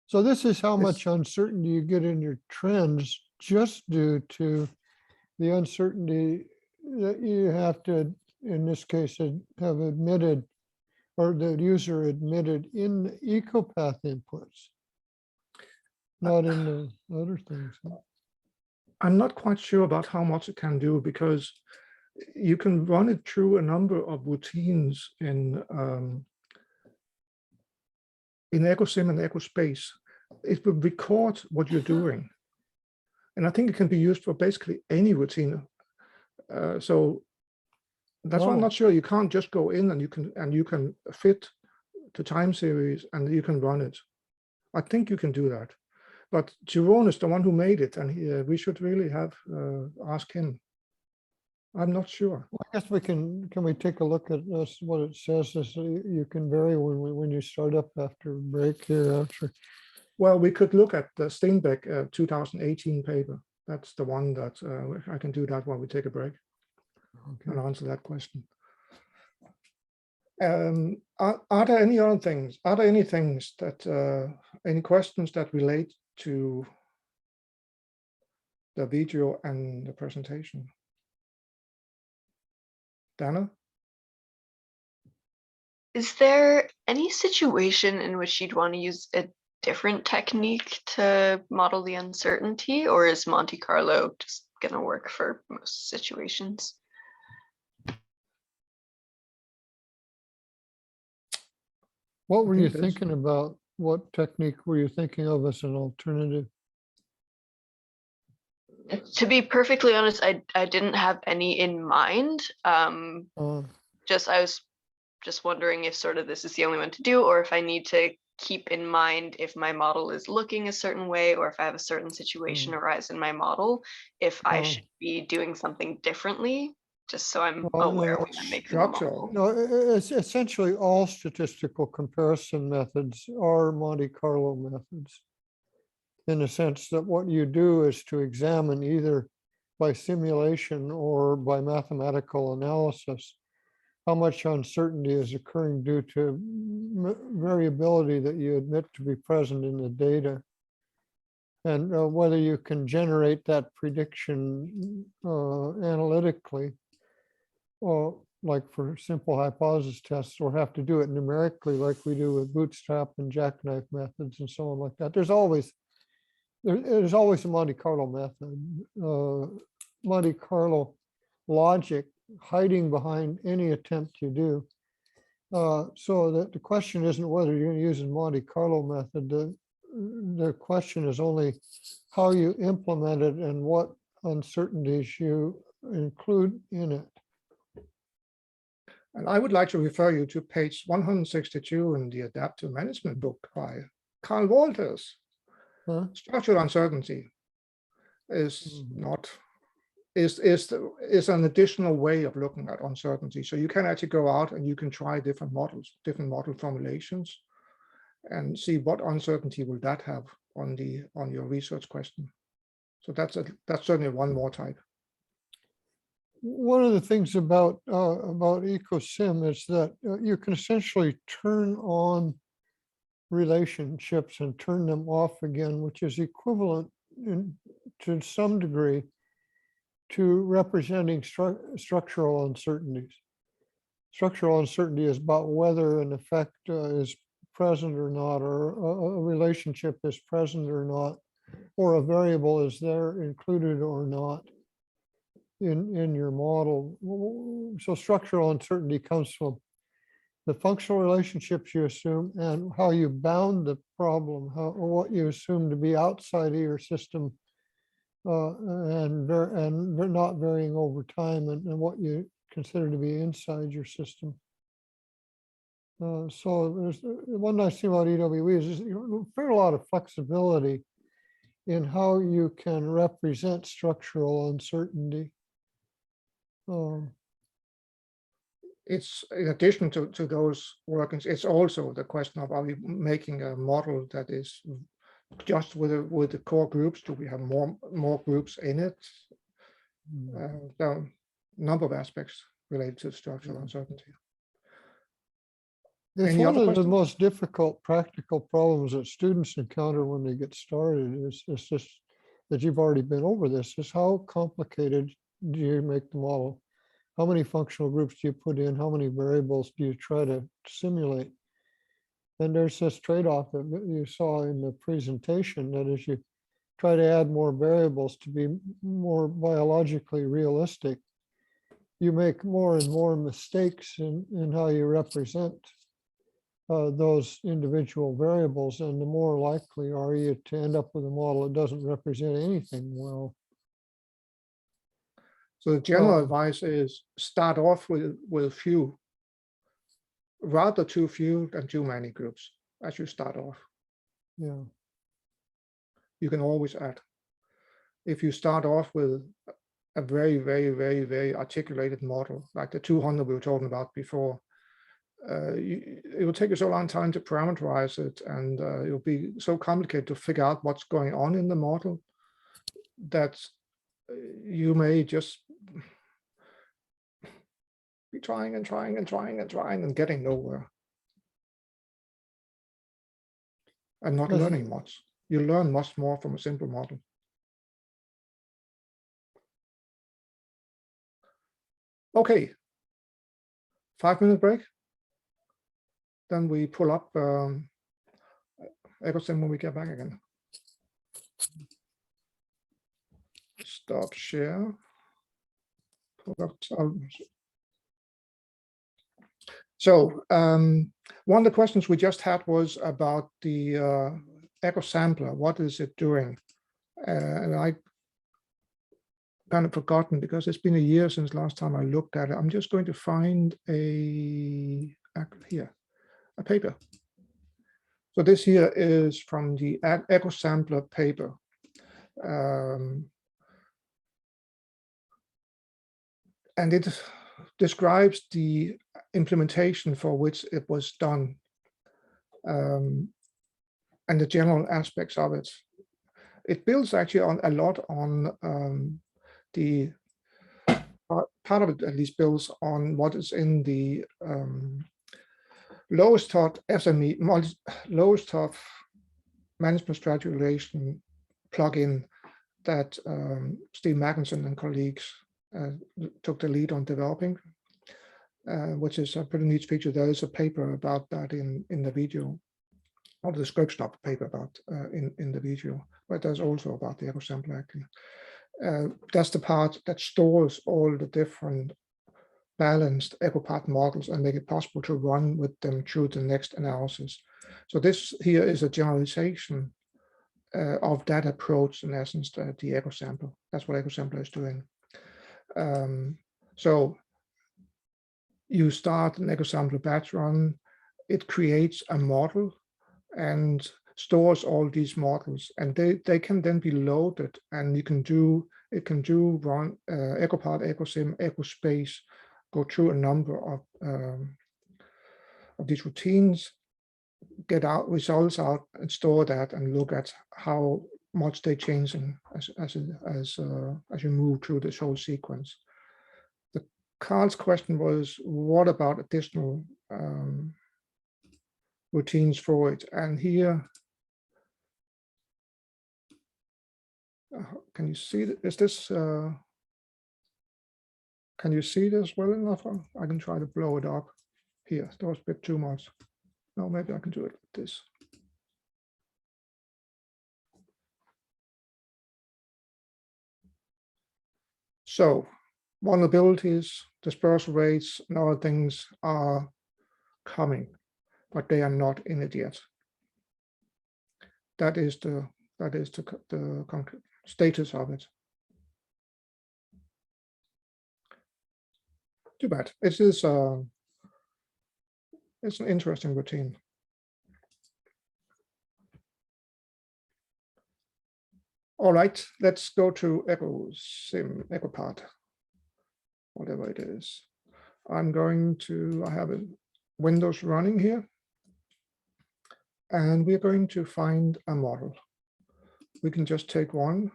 So this is how It's- much uncertainty you get in your trends just due to the uncertainty that you have to, in this case, have admitted, or the user admitted in the Ecopath inputs, not in the other things. I'm not quite sure about how much it can do, because you can run it through a number of routines in Ecosim and Ecospace. It will record what you're doing, and I think it can be used for basically any routine. So that's why I'm Wow. not sure. You can't just go in and you can fit the time series and you can run it. I think you can do that, but Jeroen is the one who made it, and we should really have ask him. I'm not sure. Well, I guess can we take a look at this, what it says is you can vary when you start up after break here after. Well, we could look at the Steenbeek 2018 paper. That's the one that I can do that while we take a break and answer that question. Are there any other things? Are there any things that, any questions that relate to the video and the presentation? Dana? Is there any situation in which you'd want to use different technique to model the uncertainty, or is Monte Carlo just going to work for most situations? What were think you that's- thinking about? What technique were you thinking of as an alternative? To be perfectly honest, I didn't have any in mind. I was just wondering if sort of this is the only one to do, or if I need to keep in mind if my model is looking a certain way, or if I have a certain situation arise in my model, if I should be doing something differently, just so I'm aware when I'm making the model. No, it's essentially all statistical comparison methods are Monte Carlo methods. In the sense that what you do is to examine either by simulation or by mathematical analysis how much uncertainty is occurring due to variability that you admit to be present in the data. And whether you can generate that prediction analytically, or like for simple hypothesis tests, or have to do it numerically like we do with bootstrap and jackknife methods and so on like that. There's always a Monte Carlo method, Monte Carlo logic hiding behind any attempt you do. So that the question isn't whether you're going to use a Monte Carlo method. The question is only how you implement it and what uncertainties you include in it. And I would like to refer you to page 162 in the Adaptive Management book by Carl Walters. Huh? Structural uncertainty is Mhm. not is an additional way of looking at uncertainty. So you can actually go out and you can try different models, different model formulations, and see what uncertainty will that have on your research question. So that's certainly one more type. One of the things about Ecosim is that you can essentially turn on relationships and turn them off again, which is equivalent to some degree to representing structural uncertainties. Structural uncertainty is about whether an effect is present or not, or a relationship is present or not, or a variable is there included or not in your model. So structural uncertainty comes from the functional relationships you assume and how you bound the problem, what you assume to be outside of your system, and they're not varying over time, and what you consider to be inside your system. So there's one nice thing about EwE is a fair lot of flexibility in how you can represent structural uncertainty. It's in addition to those workings, it's also the question of, are we making a model that is just with the core groups? Do we have more groups in it? There are a number of aspects related to structural uncertainty. It's Any one other of the questions? most difficult practical problems that students encounter when they get started is just that you've already been over this, is how complicated do you make the model? How many functional groups do you put in? How many variables do you try to simulate? And there's this trade-off that you saw in the presentation, that as you try to add more variables to be more biologically realistic, you make more and more mistakes in how you represent those individual variables, and the more likely are you to end up with a model that doesn't represent anything well. So the general advice is start off with few, rather too few than too many groups as you start off. Yeah. You can always add. If you start off with a very, very, very, very articulated model, like the 200 we were talking about before, it will take you so long time to parameterize it, and it'll be so complicated to figure out what's going on in the model that you may just be trying and trying and trying and trying and getting nowhere, and not Yes. learning much. You learn much more from a simple model. Okay, 5-minute break. Then we pull up Ecosim when we get back again. Stop share. So one of the questions we just had was about the echo sampler. What is it doing? And I kind of forgotten because it's been a year since last time I looked at it. I'm just going to find a paper. So this here is from the echo sampler paper. And it describes the implementation for which it was done and the general aspects of it. It builds actually on a lot on the part of it, at least builds on what is in the lowest thought SME, lowest thought management strategy relation plugin that Steve Mackinson and colleagues took the lead on developing, which is a pretty neat feature. There is a paper about that in the video, or the description of the paper about in the video, but there's also about the echo sampler actually. That's the part that stores all the different balanced Ecopath models and make it possible to run with them through the next analysis. So this here is a generalization of that approach, in essence, the echo sample. That's what echo sampler is doing. So you start an echo sampler batch run, it creates a model and stores all these models, and they can then be loaded, and it can do run Ecopath, Ecosim, Ecospace, go through a number of these routines, get out results out, and store that, and look at how much they're changing as you move through this whole sequence. Carl's question was, what about additional routines for it? And here, can you see that? Is this? Can you see this well enough? I can try to blow it up. Here, that was a bit too much. No, maybe I can do it like this. So, vulnerabilities, dispersal rates, and other things are coming, but they are not in it yet. That is the concrete status of it. Too bad. It is it's an interesting routine. All right, let's go to Ecosim, Ecopath, whatever it is. I have a Windows running here, and we're going to find a model. We can just take one.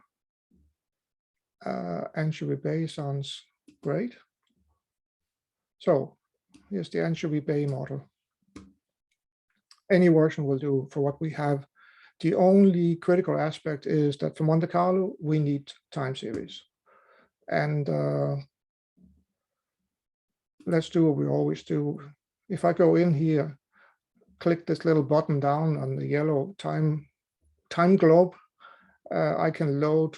Anchovy Bay sounds great. So here's the Anchovy Bay model. Any version will do for what we have. The only critical aspect is that for Monte Carlo, we need time series. And let's do what we always do. If I go in here, click this little button down on the yellow time globe, I can load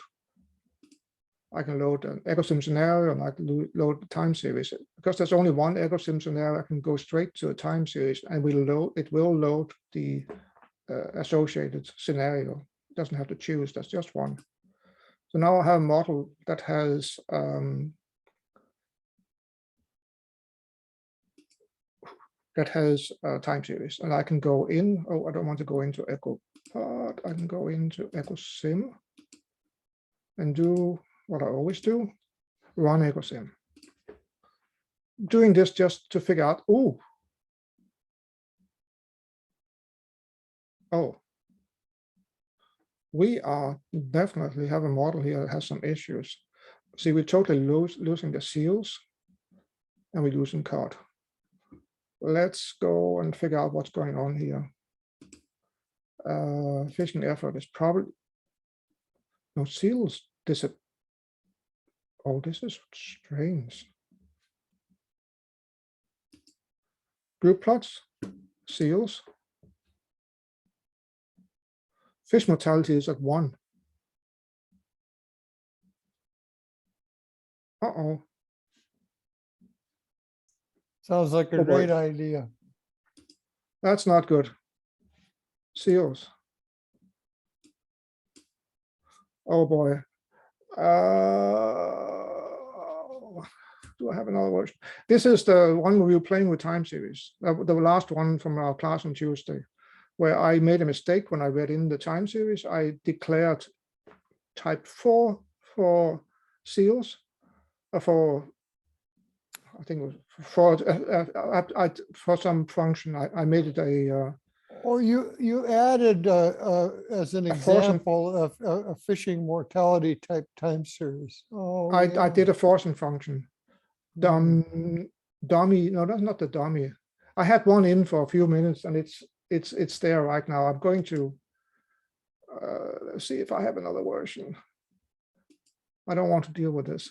an Ecosim scenario, and I can load the time series. Because there's only one Ecosim scenario, I can go straight to a time series, and it will load the associated scenario. It doesn't have to choose, that's just one. So now I have a model that has time series, and I can go in. Oh, I don't want to go into Ecopath. I can go into Ecosim and do what I always do, run Ecosim. Doing this just to figure out, oh, we are definitely have a model here that has some issues. See, we're totally losing the seals, and we're losing cod. Let's go and figure out what's going on here. Fishing effort is probably no seals. Oh, this is strange. Group plots, seals. Fish mortality is at 1. Uh-oh. Sounds like a Oh, boy. great idea. That's not good. Seals. Oh boy. Do I have another version? This is the one where we were playing with time series. The last one from our class on Tuesday, where I made a mistake when I read in the time series. I declared type 4 for seals, for I think it was for some function. I made it a Or you added as an example of a fishing mortality type time series. Oh, I did a forcing function. Dummy. No, that's not the dummy. I had one in for a few minutes, and it's there right now. I'm going to let's see if I have another version. I don't want to deal with this.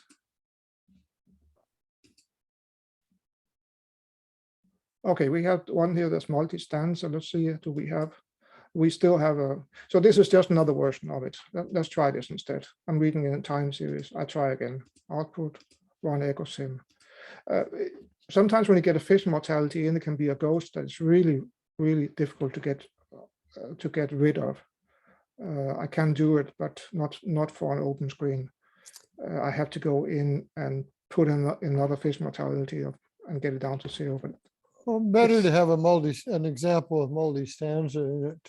Okay, we have one here that's Multistanza. Let's see, do we have? We still have a. So this is just another version of it. Let's try this instead. I'm reading in a time series. I try again. Output, run Ecosim. Sometimes when you get a fish mortality in, it can be a ghost that's really, really difficult to get rid of. I can do it, but not for an open screen. I have to go in and put in another fish mortality and get it down to 0. But well, better to have an example of multi-stanza in it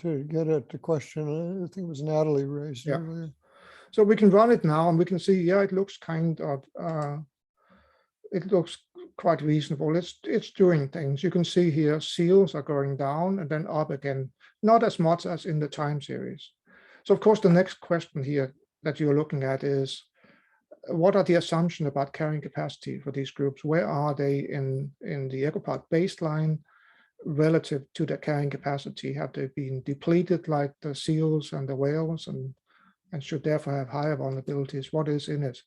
to get at the question. I think it was Natalie raised earlier. So we can run it now, and we can see, yeah, it looks kind of, it looks quite reasonable. It's doing things. You can see here, seals are going down and then up again, not as much as in the time series. So of course, the next question here that you're looking at is, what are the assumptions about carrying capacity for these groups? Where are they in the Ecopath baseline relative to the carrying capacity? Have they been depleted like the seals and the whales, and should therefore have higher vulnerabilities? What is in it?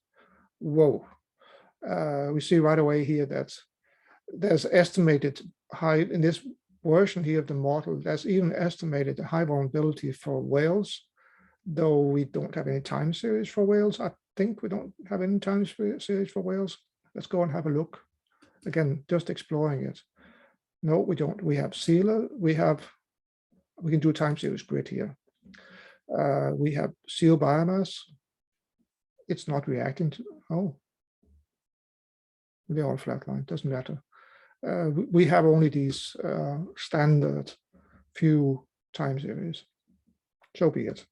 Whoa. We see right away here that there's estimated high, in this version here of the model, there's even estimated a high vulnerability for whales, though we don't have any time series for whales. I think we don't have any time series for whales. Let's go and have a look. Again, just exploring it. No, we don't. We have sealer. We can do time series grid here. We have seal biomass. It's not reacting to, oh, they're all flatline, doesn't matter. We have only these standard few time series. So be it.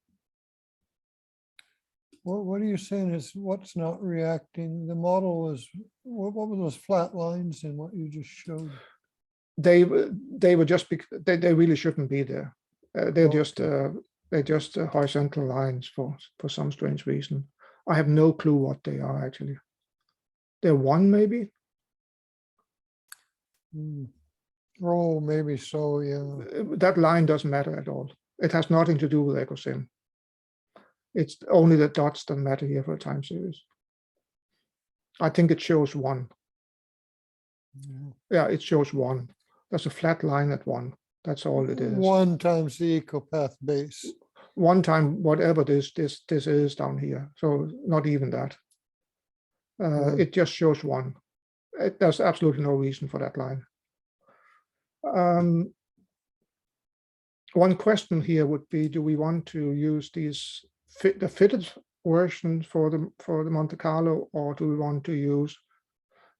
What are you saying is what's not reacting? The model is, what were those flat lines in what you just showed? They were just, they really shouldn't be there. They're just horizontal lines for some strange reason. I have no clue what they are actually. They're 1 maybe. Oh, maybe so, yeah. That line doesn't matter at all. It has nothing to do with Ecosim. It's only the dots that matter here for a time series. I think it shows 1. Yeah, it shows 1. There's a flat line at 1. That's all it is. 1 times the Ecopath base. 1 time whatever this is down here. So not even that. It just shows 1. There's absolutely no reason for that line. One question here would be: do we want to use these the fitted version for the Monte Carlo, or do we want to use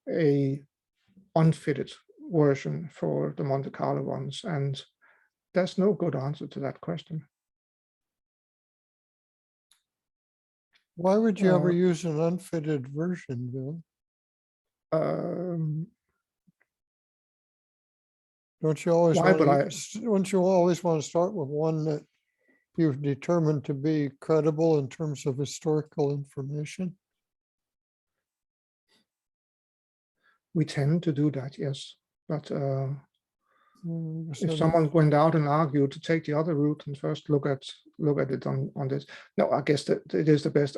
a unfitted version for the Monte Carlo ones? And there's no good answer to that question. Why would you ever use an unfitted version, Bill? Don't you always want to start with one that you've determined to be credible in terms of historical information? We tend to do that, yes. But if someone went out and argued to take the other route and first look at it on this, no, I guess that it is the best.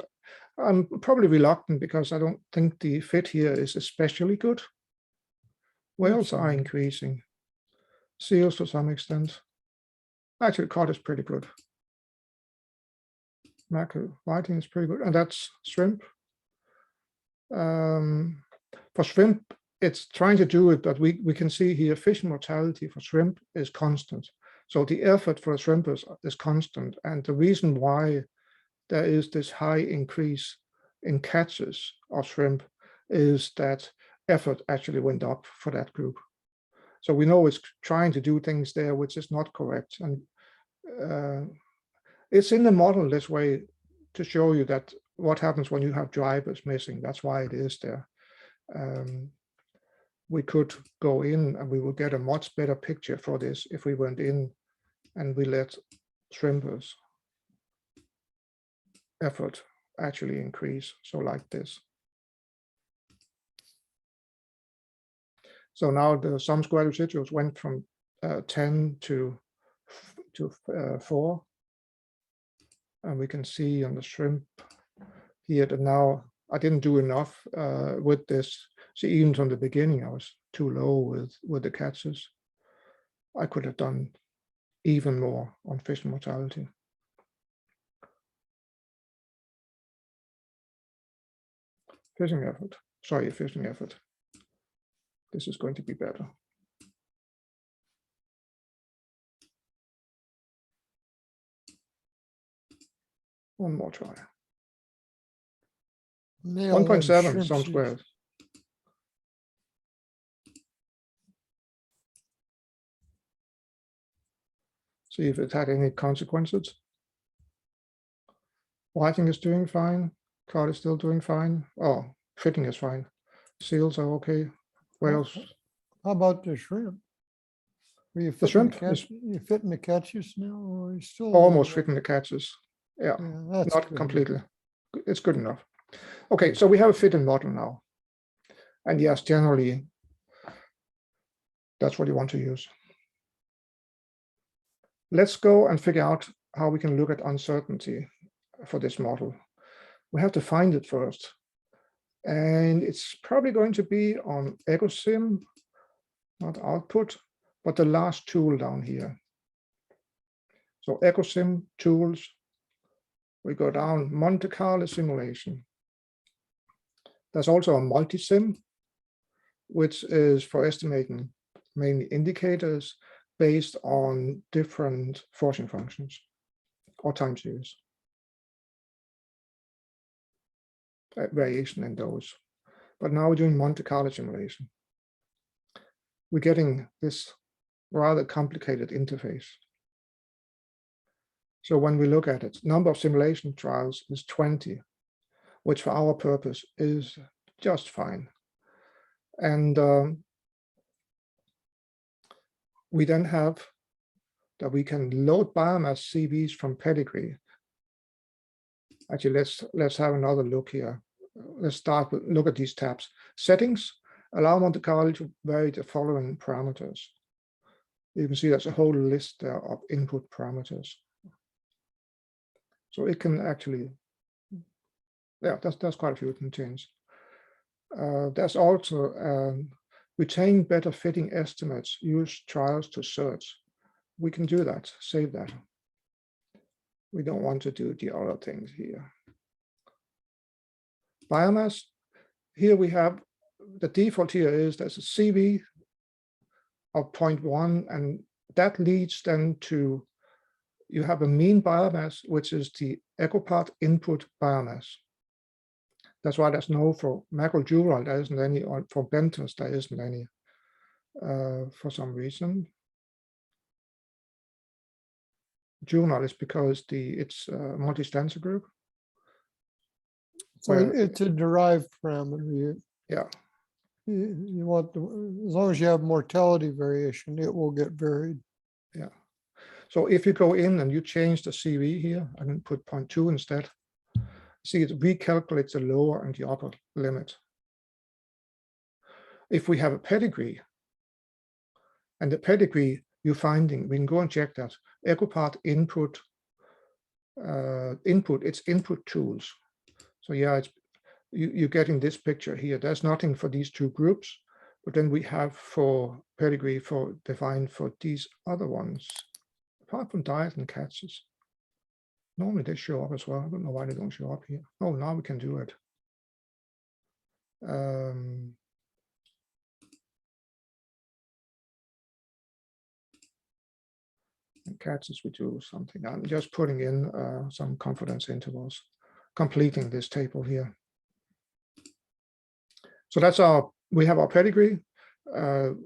I'm probably reluctant because I don't think the fit here is especially good. Whales are increasing. Seals to some extent. Actually, cod is pretty good. mackerel whiting is pretty good, and that's shrimp. For shrimp, it's trying to do it, but we can see here fish mortality for shrimp is constant. So the effort for shrimpers is constant, and the reason why there is this high increase in catches of shrimp is that effort actually went up for that group. So we know it's trying to do things there which is not correct, and it's in the model this way to show you that what happens when you have drivers missing. That's why it is there. We could go in and we will get a much better picture for this if we went in and we let shrimpers effort actually increase. So like this. So now the sum squared residuals went from 10 to 4. And we can see on the shrimp here that now I didn't do enough with this. See, even from the beginning, I was too low with the catches. I could have done even more on fish mortality. Fishing effort. Sorry, fishing effort. This is going to be better. One more try. 1.7 sum squared. See if it had any consequences. Whiting is doing fine. Cod is still doing fine. Oh, fitting is fine. Seals are okay. Whales. How about the shrimp? Are you The shrimp is you fitting the catches now, or are you still almost fitting the catches? Yeah, that's not good. completely. It's good enough. Okay, so we have a fitting model now. And yes, generally, that's what you want to use. Let's go and figure out how we can look at uncertainty for this model. We have to find it first. And it's probably going to be on Ecosim, not output, but the last tool down here. So Ecosim tools, we go down Monte Carlo simulation. There's also a multisim, which is for estimating mainly indicators based on different forcing functions or time series. Variation in those. But now we're doing Monte Carlo simulation. We're getting this rather complicated interface. So when we look at it, number of simulation trials is 20, which for our purpose is just fine. And we then have that we can load biomass CVs from Pedigree. Actually, let's have another look here. Let's start with look at these tabs. Settings allow Monte Carlo to vary the following parameters. You can see there's a whole list there of input parameters. So it can actually, yeah, that's quite a few it can change. There's also retain better fitting estimates, use trials to search. We can do that, save that. We don't want to do the other things here. Biomass, here we have, the default here is there's a CV of 0.1, and that leads then to, you have a mean biomass, which is the Ecopath input biomass. That's why there's no, for mackerel juvenile, there isn't any, or for bentons, there isn't any for some reason. Juvenile is because it's Multistanza group. So it's a derived parameter. Yeah. You want, as long as you have mortality variation, it will get varied. Yeah. So if you go in and you change the CV here, I can put 0.2 instead. See, it recalculates the lower and the upper limit. If we have a pedigree, and the pedigree you're finding, we can go and check that. Ecopath input, it's input tools. So yeah, it's you're getting this picture here. There's nothing for these two groups, but then we have for pedigree for defined for these other ones, apart from diet and catches. Normally they show up as well. I don't know why they don't show up here. Oh, now we can do it. And catches, we do something. I'm just putting in some confidence intervals, completing this table here. So that's we have our pedigree,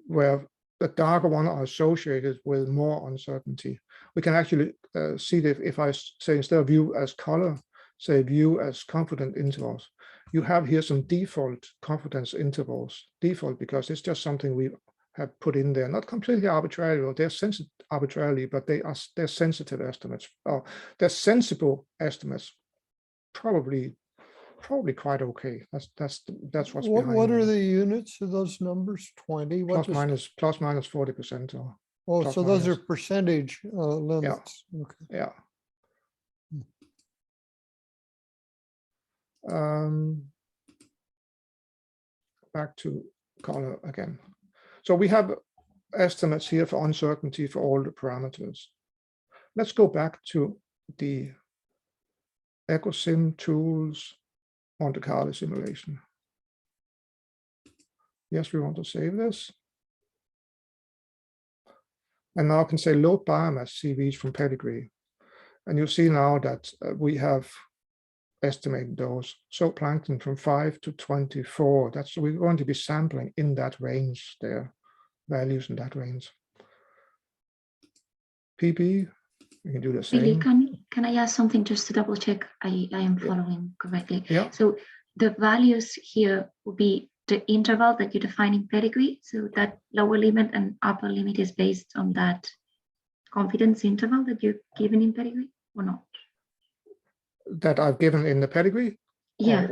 where the darker one are associated with more uncertainty. We can actually see that if I say, instead of view as color, say view as confidence intervals, you have here some default confidence intervals. Default because it's just something we have put in there, not completely arbitrarily, or they're sensitive arbitrarily, but they're sensitive estimates, or they're sensible estimates. Probably quite okay. That's what's behind. What are the units of those numbers? 20? Plus minus 40%. Or oh, plus so those are minus. percentage limits. Okay. Yeah. Back to color again. So we have estimates here for uncertainty for all the parameters. Let's go back to the Ecosim tools Monte Carlo simulation. Yes, we want to save this. And now I can say load biomass CVs from Pedigree. And you see now that we have estimated those. So plankton from 5 to 24. That's, we're going to be sampling in that range there, values in that range. PB, we can do the same. Really, can I ask something just to double check I am following correctly? Yeah. So the values here will be the interval that you define in Pedigree. So that lower limit and upper limit is based on that confidence interval that you're given in Pedigree or not? That I've given in the Pedigree? Yeah.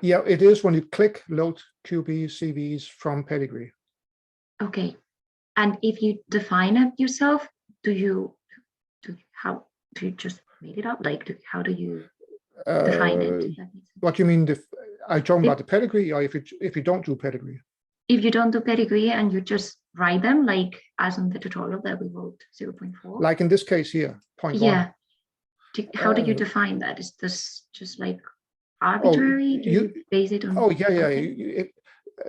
Yeah, it is when you click load QB CVs from Pedigree. Okay. And if you define it yourself, how do you just make it up? Like, how do you define it? What you mean? I talking about the Pedigree, or if you don't do Pedigree? If you don't do Pedigree and you just write them, like as in the tutorial that we wrote 0.4. Like in this case here, 0.1. Yeah. How do you define that? Is this just like arbitrary? Do you base it on? Oh, yeah, yeah.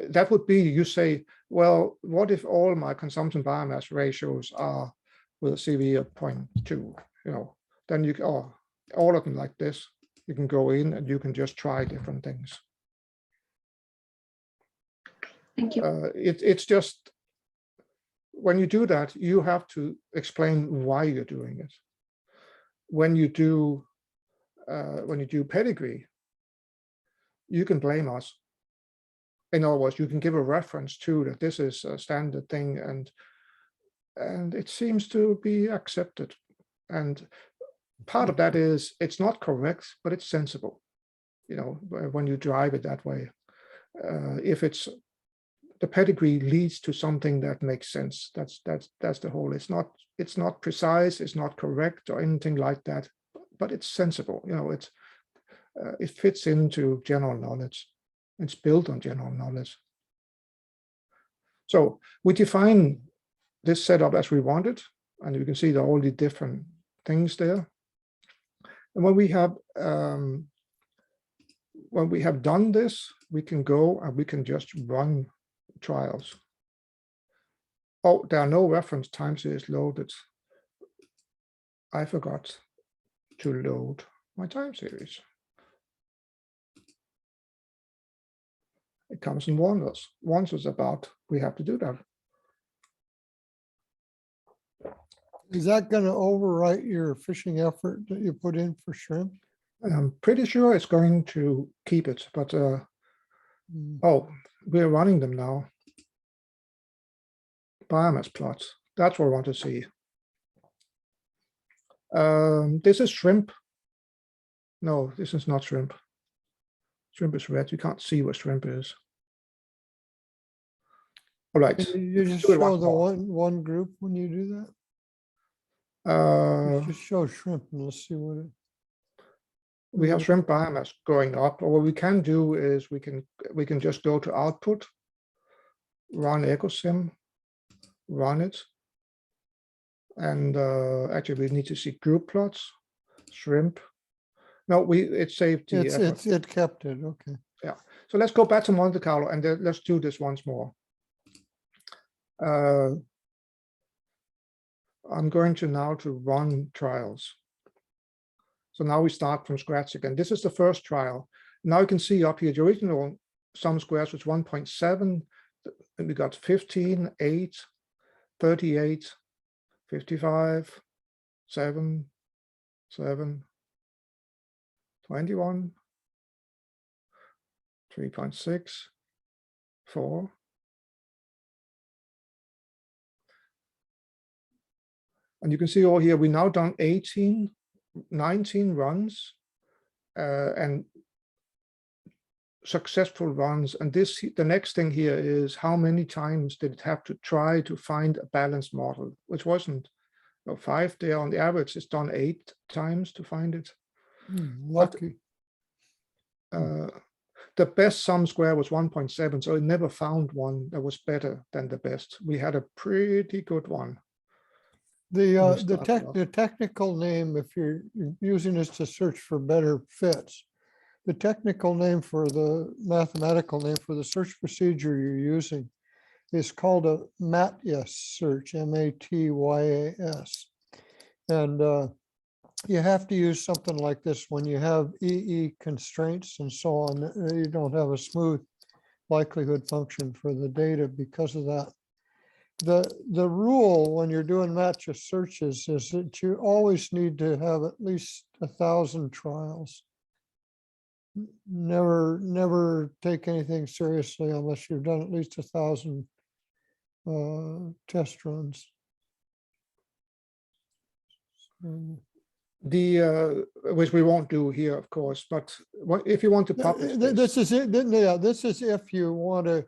That would be, you say, well, what if all my consumption biomass ratios are with a CV of 0.2? You know, then you, or all of them like this, you can go in and you can just try different things. Thank you. It's just, when you do that, you have to explain why you're doing it. When you do Pedigree, you can blame us. In other words, you can give a reference to that this is a standard thing, and it seems to be accepted. And part of that is it's not correct, but it's sensible. You know, when you drive it that way, if it's the Pedigree leads to something that makes sense. That's the whole. It's not precise, it's not correct or anything like that, but it's sensible. You know, it fits into general knowledge. It's built on general knowledge. So we define this setup as we want it, and you can see all the different things there. And when we have done this, we can go and we can just run trials. Oh, there are no reference time series loaded. I forgot to load my time series. It comes in wonders. Once it's about, we have to do that. Is that going to overwrite your fishing effort that you put in for shrimp? I'm pretty sure it's going to keep it, but oh, we're running them now. Biomass plots. That's what I want to see. This is shrimp. No, this is not shrimp. Shrimp is red. You can't see what shrimp is. All right. You just show the one group when you do that? Just show shrimp and let's see what it. We have shrimp biomass going up. Or what we can do is we can just go to output, run Ecosim, run it. And actually we need to see group plots. shrimp. No, it saved the effort. It kept it, okay. So let's go back to Monte Carlo and then let's do this once more. I'm going to now to run trials. So now we start from scratch again. This is the first trial. Now you can see up here, the original sum squares was 1.7, and we got 15, 8, 38, 55, 7, 7, 21, 3.6, 4. And you can see over here, we now done 18, 19 runs and successful runs. And the next thing here is how many times did it have to try to find a balanced model, which wasn't 5 there on the average. It's done 8 times to find it. Lucky. The best sum square was 1.7, so it never found one that was better than the best. We had a pretty good one. The technical name, if you're using this to search for better fits, the technical name for the mathematical name for the search procedure you're using is called a MATYAS search, M-A-T-Y-A-S. And you have to use something like this when you have EE constraints and so on. You don't have a smooth likelihood function for the data because of that. The rule when you're doing MATYAS searches is that you always need to have at least 1,000 trials. Never take anything seriously unless you've done at least 1,000 test runs. Which we won't do here, of course, but if you want to publish this is it. Yeah, this is if you want to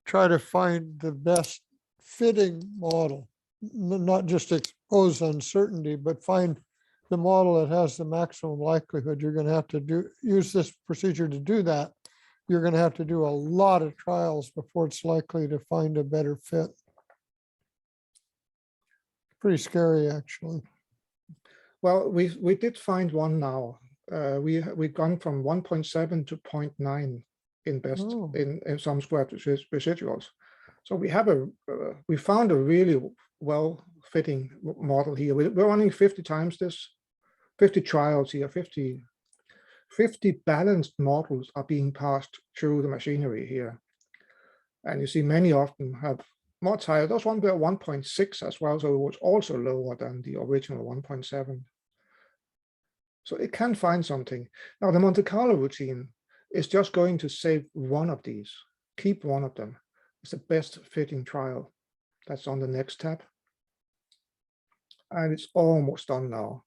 try to find the best fitting model, not just expose uncertainty, but find the model that has the maximum likelihood. You're going to have to use this procedure to do that. You're going to have to do a lot of trials before it's likely to find a better fit. Pretty scary, actually. Well, we did find one now. We've gone from 1.7 to 0.9 in best in some square residuals. So we found a really well-fitting model here. We're running 50 times this, 50 trials here, 50 balanced models are being passed through the machinery here. And you see many of them have much higher. Those one were 1.6 as well, so it was also lower than the original 1.7. So it can find something. Now the Monte Carlo routine is just going to save one of these, keep one of them. It's the best fitting trial. That's on the next tab. And it's almost done now.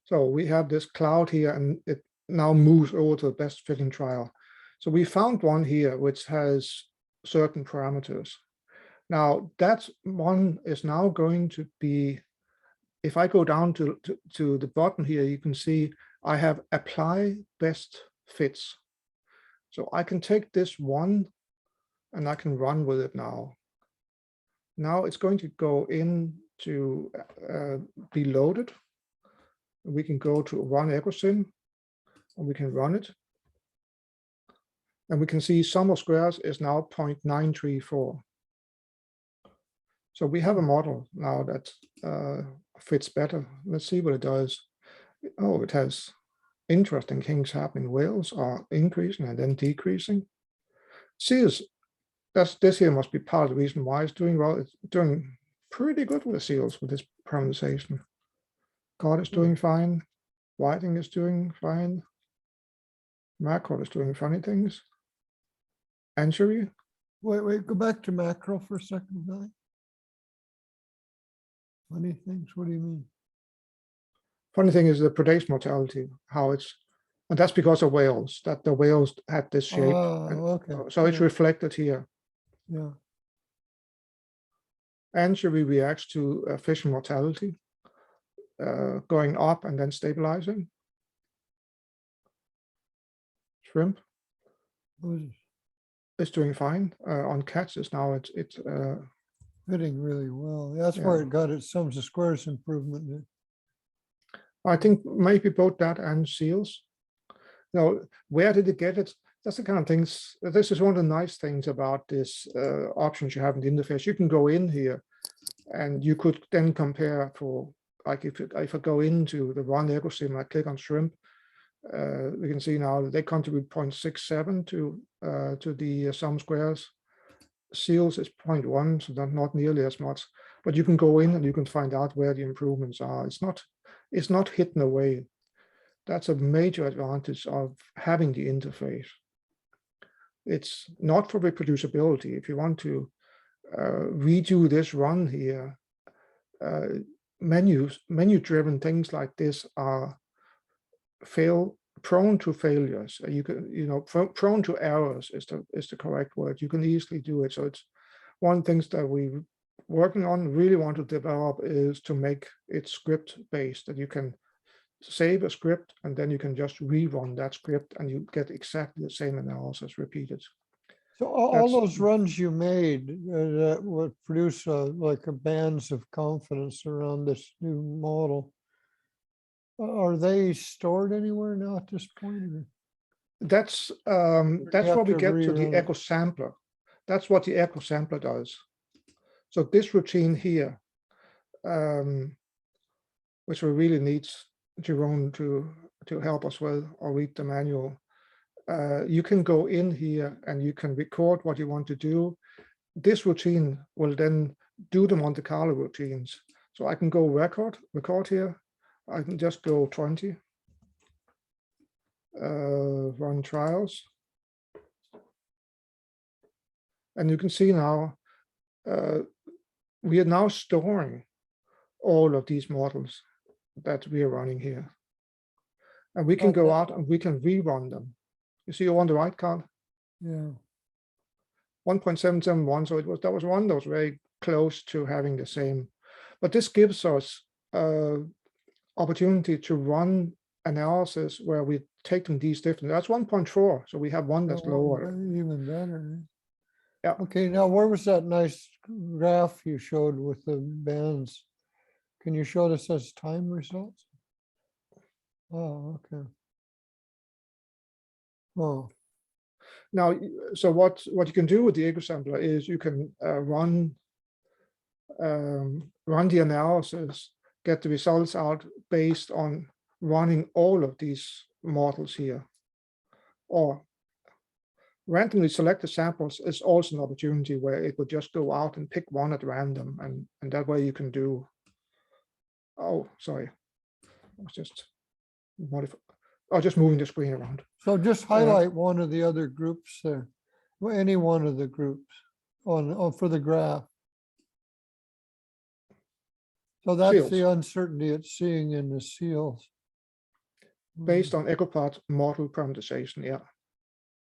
So we have this cloud here and it now moves over to the best fitting trial. So we found one here which has certain parameters. Now that one is now going to be, if I go down to the bottom here, you can see I have apply best fits. So I can take this one and I can run with it now. Now it's going to go in to be loaded. We can go to run Ecosim and we can run it. And we can see sum of squares is now 0.934. So we have a model now that fits better. Let's see what it does. Oh, it has interesting things happening. Whales are increasing and then decreasing. Seals, this here must be part of the reason why it's doing well. It's doing pretty good with the seals with this parameterization. Cod is doing fine. Whiting is doing fine. Mackerel is doing funny things. Anchovy. Wait, go back to mackerel for a second, Billy. Funny things, what do you mean? Funny thing is the predation mortality, how it's, and that's because of whales, that the whales had this shape. Okay. So it's reflected here. Yeah. Anchovy reacts to fish mortality, going up and then stabilizing. Shrimp is doing fine. On catches now, it's fitting really well. That's where it got its sums of squares improvement. I think maybe both that and seals. Now, where did it get it? That's the kind of things. This is one of the nice things about this options you have in the interface. You can go in here, and you could then compare for, like, if I go into the run Ecosim, I click on shrimp. We can see now that they contribute 0.67 to the sum squares. Seals is 0.1, so not nearly as much. But you can go in and you can find out where the improvements are. It's not hidden away. That's a major advantage of having the interface. It's not for reproducibility. If you want to redo this run here, menu-driven things like this are prone to failures. You can, prone to errors is the correct word. You can easily do it. So it's one of the things that we're working on, really want to develop, is to make it script based, that you can save a script and then you can just rerun that script and you get exactly the same analysis repeated. So all those runs you made that would produce like a bands of confidence around this new model, are they stored anywhere now at this point? That's what we get to the Ecosampler. That's what the Ecosampler does. So this routine here, which we really need Jeroen to help us with, or read the manual. You can go in here and you can record what you want to do. This routine will then do the Monte Carlo routines. So I can go record here. I can just go 20, run trials. And you can see now, we are now storing all of these models that we are running here. And we can go out and we can rerun them. You see on the right, Carl? Yeah. 1.771, so that was one that was very close to having the same. But this gives us opportunity to run analysis where we taking these different. That's 1.4, so we have one that's lower. Even better. Yeah. Okay, now where was that nice graph you showed with the bands? Can you show this as time results? Oh, okay. Oh. Now, so what you can do with the Ecosampler is you can run the analysis, get the results out based on running all of these models here, or randomly select the samples is also an opportunity where it would just go out and pick one at random, and that way you can do. Oh, sorry, I was just modifying. Oh, just moving the screen around. So just highlight one of the other groups there, well, any one of the groups on for the graph. So that's Seals. the uncertainty it's seeing in the seals. Based on Ecopath model parameterization, yeah.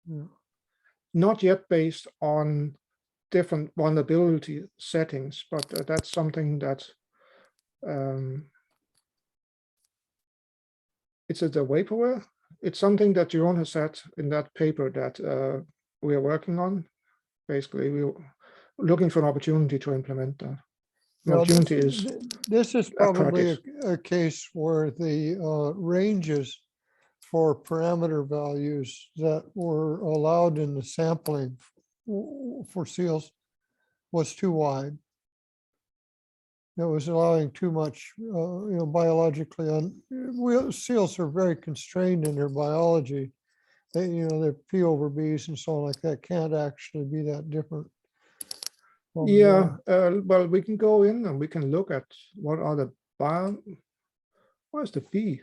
Yeah. Not yet based on different vulnerability settings, but that's something that it's the vaporware. It's something that Jeroen has said in that paper that we are working on. Basically, we're looking for an opportunity to implement that. Well, opportunity is this is probably project. a case where the ranges for parameter values that were allowed in the sampling for seals was too wide. It was allowing too much, biologically. Seals are very constrained in their biology. They, their P over Bs and so on like that can't actually be that different. Yeah, well, we can go in and we can look at what are the where's the B?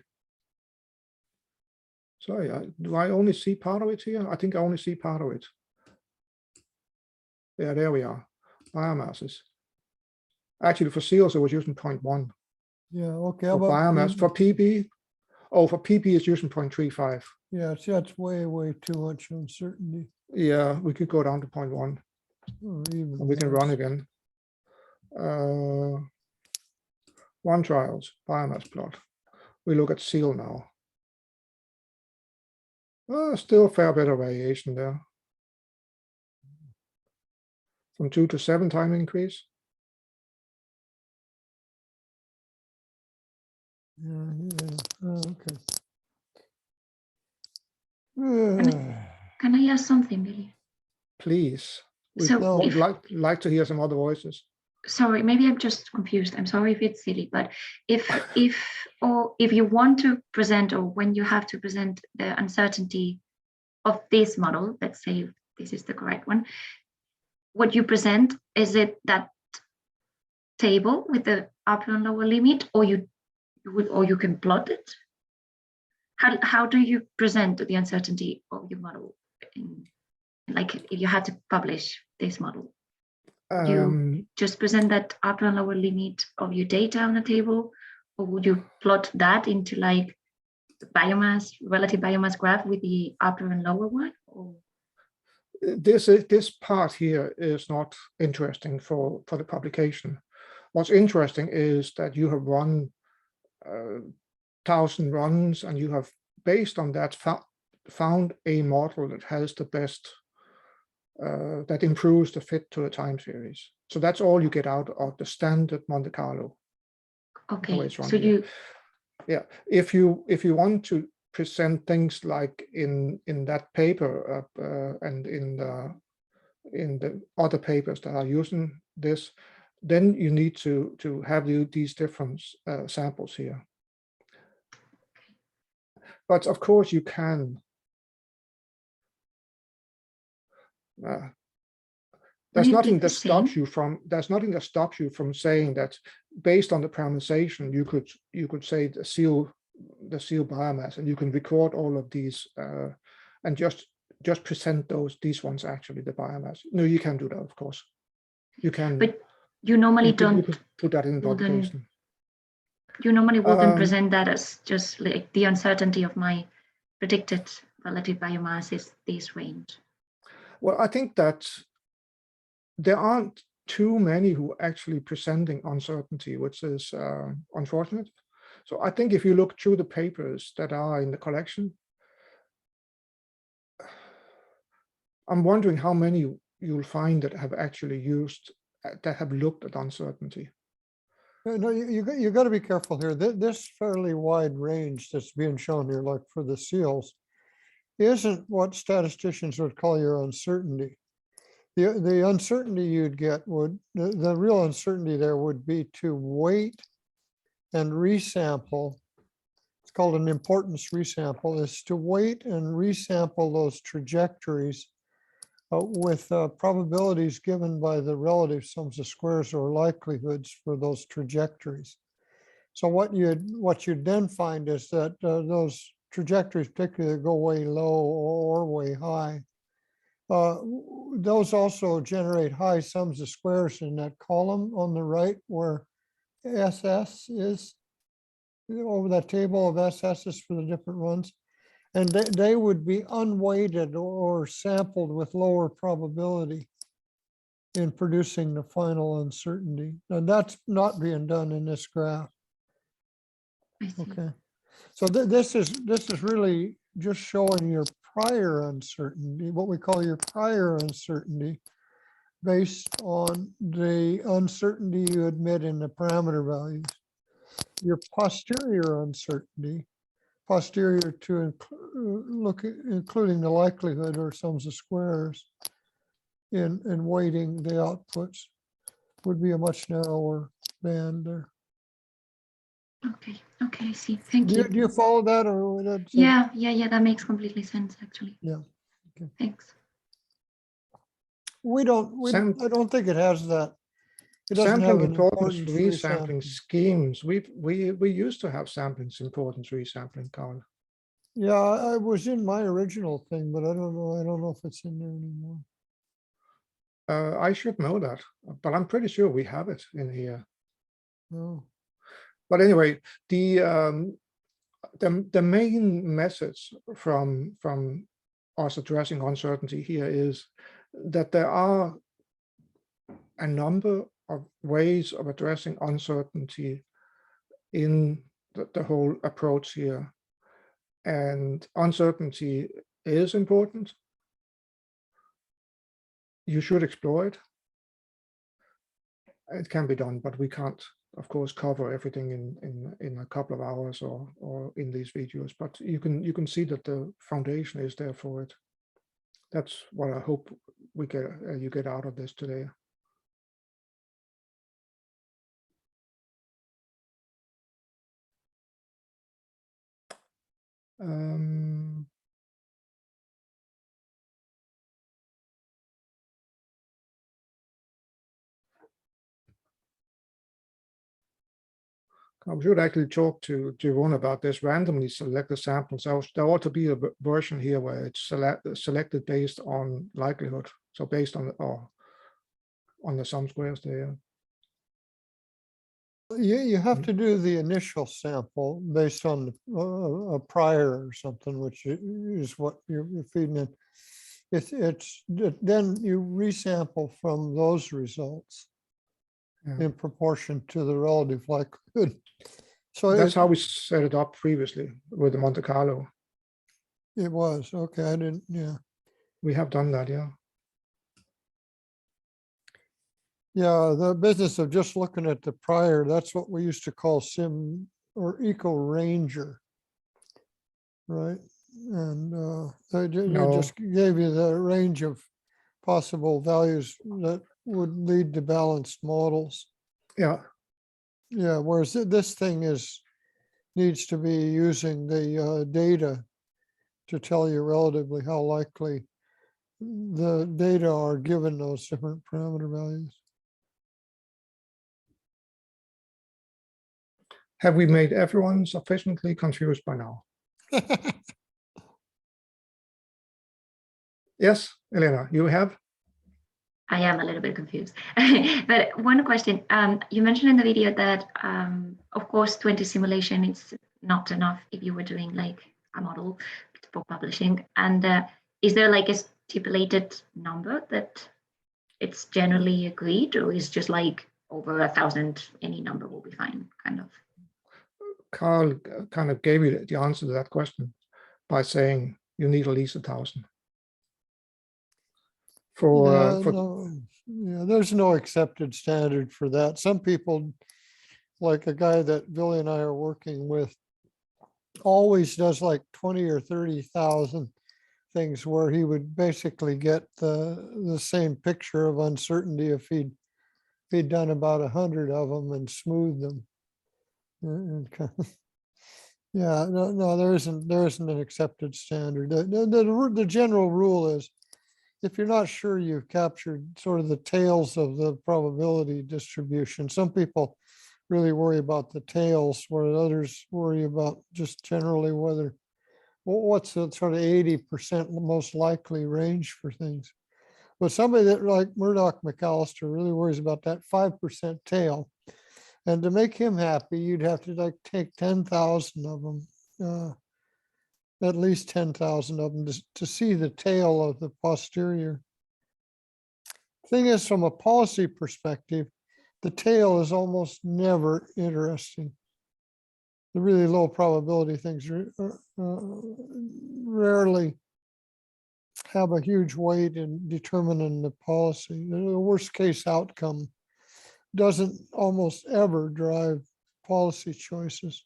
Sorry, do I only see part of it here? I think I only see part of it. Yeah, there we are. Biomasses. Actually, for seals, I was using 0.1. Yeah, okay. For biomass, for PB, for PB, it's using 0.35. Yeah, see, that's way too much uncertainty. Yeah, we could go down to 0.1. And we can run again. Run trials, biomass plot. We look at seal now. Still a fair bit of variation there. From 2 to 7 time increase. Okay. Can I ask something, Billy? Please, we So No. would if, like to hear some other voices. sorry, maybe I'm just confused. I'm sorry if it's silly, but if you want to present, or when you have to present the uncertainty of this model, let's say this is the correct one, what you present, is it that table with the upper and lower limit, or you can plot it? How do you present the uncertainty of your model? Like if you had to publish this model, would you just present that upper and lower limit of your data on the table, or would you plot that into like the biomass, relative biomass graph with the upper and lower one? Or? This part here is not interesting for the publication. What's interesting is that you have run 1,000 runs, and you have, based on that, found a model that has the best, that improves the fit to a time series. So that's all you get out of the standard Monte Carlo. Okay, so you, yeah, if you want to present things like in that paper and in the other papers that are using this, then you need to have these different samples here. But of course you can. There's nothing that stops you from. There's nothing that stops you from saying that based on the parameterization, you could say the seal biomass, and you can record all of these and just present these ones actually the biomass. No, you can do that, of course. You can. But you normally don't put that in the publication. You normally wouldn't present that as just like the uncertainty of my predicted relative biomass is this range. Well, I think that there aren't too many who are actually presenting uncertainty, which is unfortunate. So I think if you look through the papers that are in the collection, I'm wondering how many you'll find that have actually used, that have looked at uncertainty. No, you got to be careful here. This fairly wide range that's being shown here, like for the seals, isn't what statisticians would call your uncertainty. The uncertainty you'd get would, the real uncertainty there would be to wait and resample. It's called an importance resample, is to wait and resample those trajectories with probabilities given by the relative sums of squares or likelihoods for those trajectories. So what you'd then find is that those trajectories, particularly that go way low or way high, those also generate high sums of squares in that column on the right where SS is, over that table of SS's for the different runs. And they would be unweighted or sampled with lower probability in producing the final uncertainty. And that's not being done in this graph. Okay. So this is really just showing your prior uncertainty, what we call your prior uncertainty, based on the uncertainty you admit in the parameter values. Your posterior uncertainty, posterior to including the likelihood or sums of squares in weighting the outputs, would be a much narrower band there. Okay, I see. Thank you. Do you follow that, or that's yeah, that makes completely sense actually. Yeah. Okay. Thanks. I don't think it has that. It doesn't have Sampling an importance importance resampling resampling. schemes. We used to have samplings importance resampling, Carl. Yeah, I was in my original thing, but I don't know if it's in there anymore. I should know that, but I'm pretty sure we have it in here. Oh. But anyway, the main message from us addressing uncertainty here is that there are a number of ways of addressing uncertainty in the whole approach here. And uncertainty is important. You should explore it. It can be done, but we can't of course, cover everything in a couple of hours or in these videos, but you can see that the foundation is there for it. That's what I hope we get you get out of this today. I should actually talk to Jeroen about this randomly selected samples. There ought to be a version here where it's selected based on likelihood. So based on the sum squares there. You have to do the initial sample based on a prior or something, which is what you're feeding in. Then you resample from those results in proportion to the relative likelihood. So that's how we set it up previously with the Monte Carlo. It was okay. I didn't. Yeah, we have done that. Yeah. Yeah, the business of just looking at the prior, that's what we used to call sim or eco ranger, right? And they just gave you the range of possible values that would lead to balanced models. Yeah. Yeah, whereas this thing needs to be using the data to tell you relatively how likely the data are given those different parameter values. Have we made everyone sufficiently confused by now? Yes, Elena, you have? I am a little bit confused. But one question, you mentioned in the video that, of course, 20 simulation is not enough if you were doing like a model for publishing. And is there like a stipulated number that it's generally agreed, or is just like over 1,000, any number will be fine, kind of? Carl kind of gave you the answer to that question by saying you need at least 1,000. There's no accepted standard for that. Some people, like a guy that Billy and I are working with, always does like 20 or 30,000 things where he would basically get the same picture of uncertainty if he'd done about 100 of them and smoothed them. Yeah, no, there isn't an accepted standard. The general rule is, if you're not sure you've captured sort of the tails of the probability distribution, some people really worry about the tails, where others worry about just generally what's the sort of 80% most likely range for things. But somebody that like Murdoch McAllister really worries about that 5% tail. And to make him happy, you'd have to like take 10,000 of them, at least 10,000 of them to see the tail of the posterior. Thing is, from a policy perspective, the tail is almost never interesting. The really low probability things rarely have a huge weight in determining the policy. The worst case outcome doesn't almost ever drive policy choices.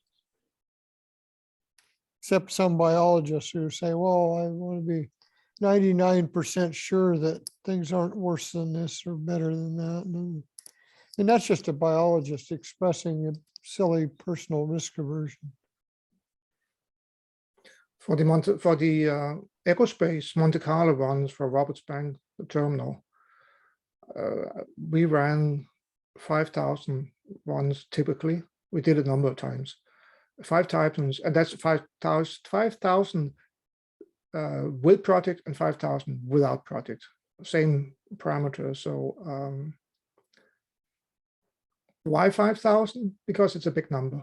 Except some biologists who say, well, I want to be 99% sure that things aren't worse than this or better than that. And that's just a biologist expressing a silly personal risk aversion. For the Ecospace Monte Carlo runs for Roberts Bank terminal, we ran 5,000 runs typically. We did it a number of times. 5,000, and that's 5,000 with project and 5,000 without project. Same parameter. So why 5,000? Because it's a big number,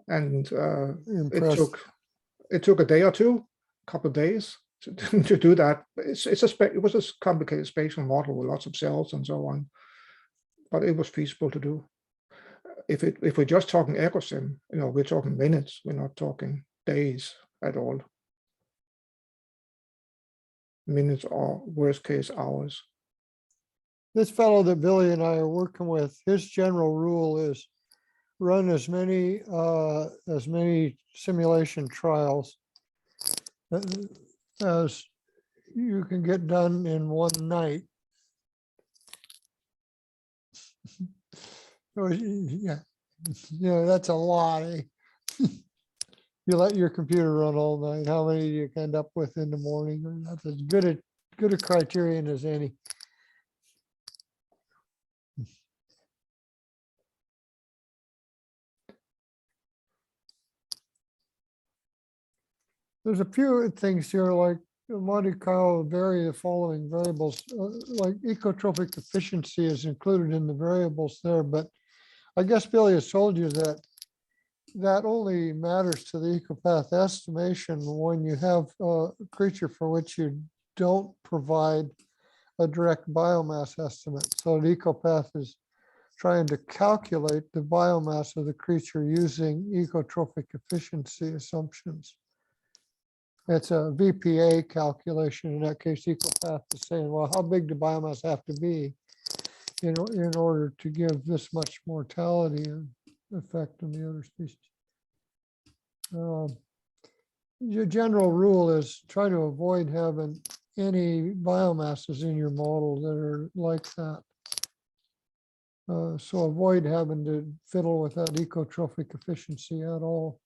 and it took a day or two, a couple of days to do that. It was a complicated spatial model with lots of cells and so on, but it was feasible to do. If we're just talking Ecosim, we're talking minutes. We're not talking days at all. Minutes or worst case hours. This fellow that Billy and I are working with, his general rule is run as many simulation trials as you can get done in one night. Yeah, that's a lot. Eh? You let your computer run all night. How many do you end up with in the morning? That's as good a criterion as any. There's a few things here like Monte Carlo vary the following variables, like ecotrophic efficiency is included in the variables there, but I guess Billy has told you that that only matters to the Ecopath estimation when you have a creature for which you don't provide a direct biomass estimate. So the Ecopath is trying to calculate the biomass of the creature using ecotrophic efficiency assumptions. It's a VPA calculation. In that case, Ecopath is saying, well, how big do biomass have to be in order to give this much mortality effect on the other species? Your general rule is try to avoid having any biomasses in your model that are like that. So avoid having to fiddle with that ecotrophic efficiency at all.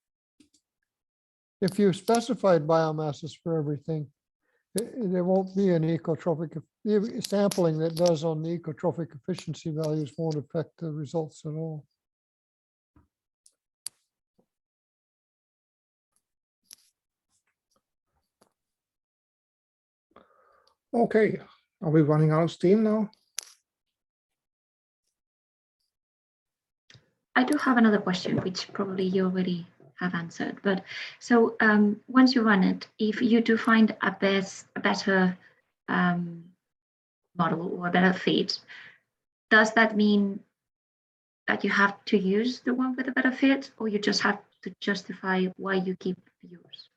If you specified biomasses for everything, there won't be an ecotrophic sampling that does on the ecotrophic efficiency values won't affect the results at all. Okay, are we running out of steam now? I do have another question, which probably you already have answered. But so once you run it, if you do find a better model or a better fit, does that mean that you have to use the one with a better fit, or you just have to justify why you keep yours?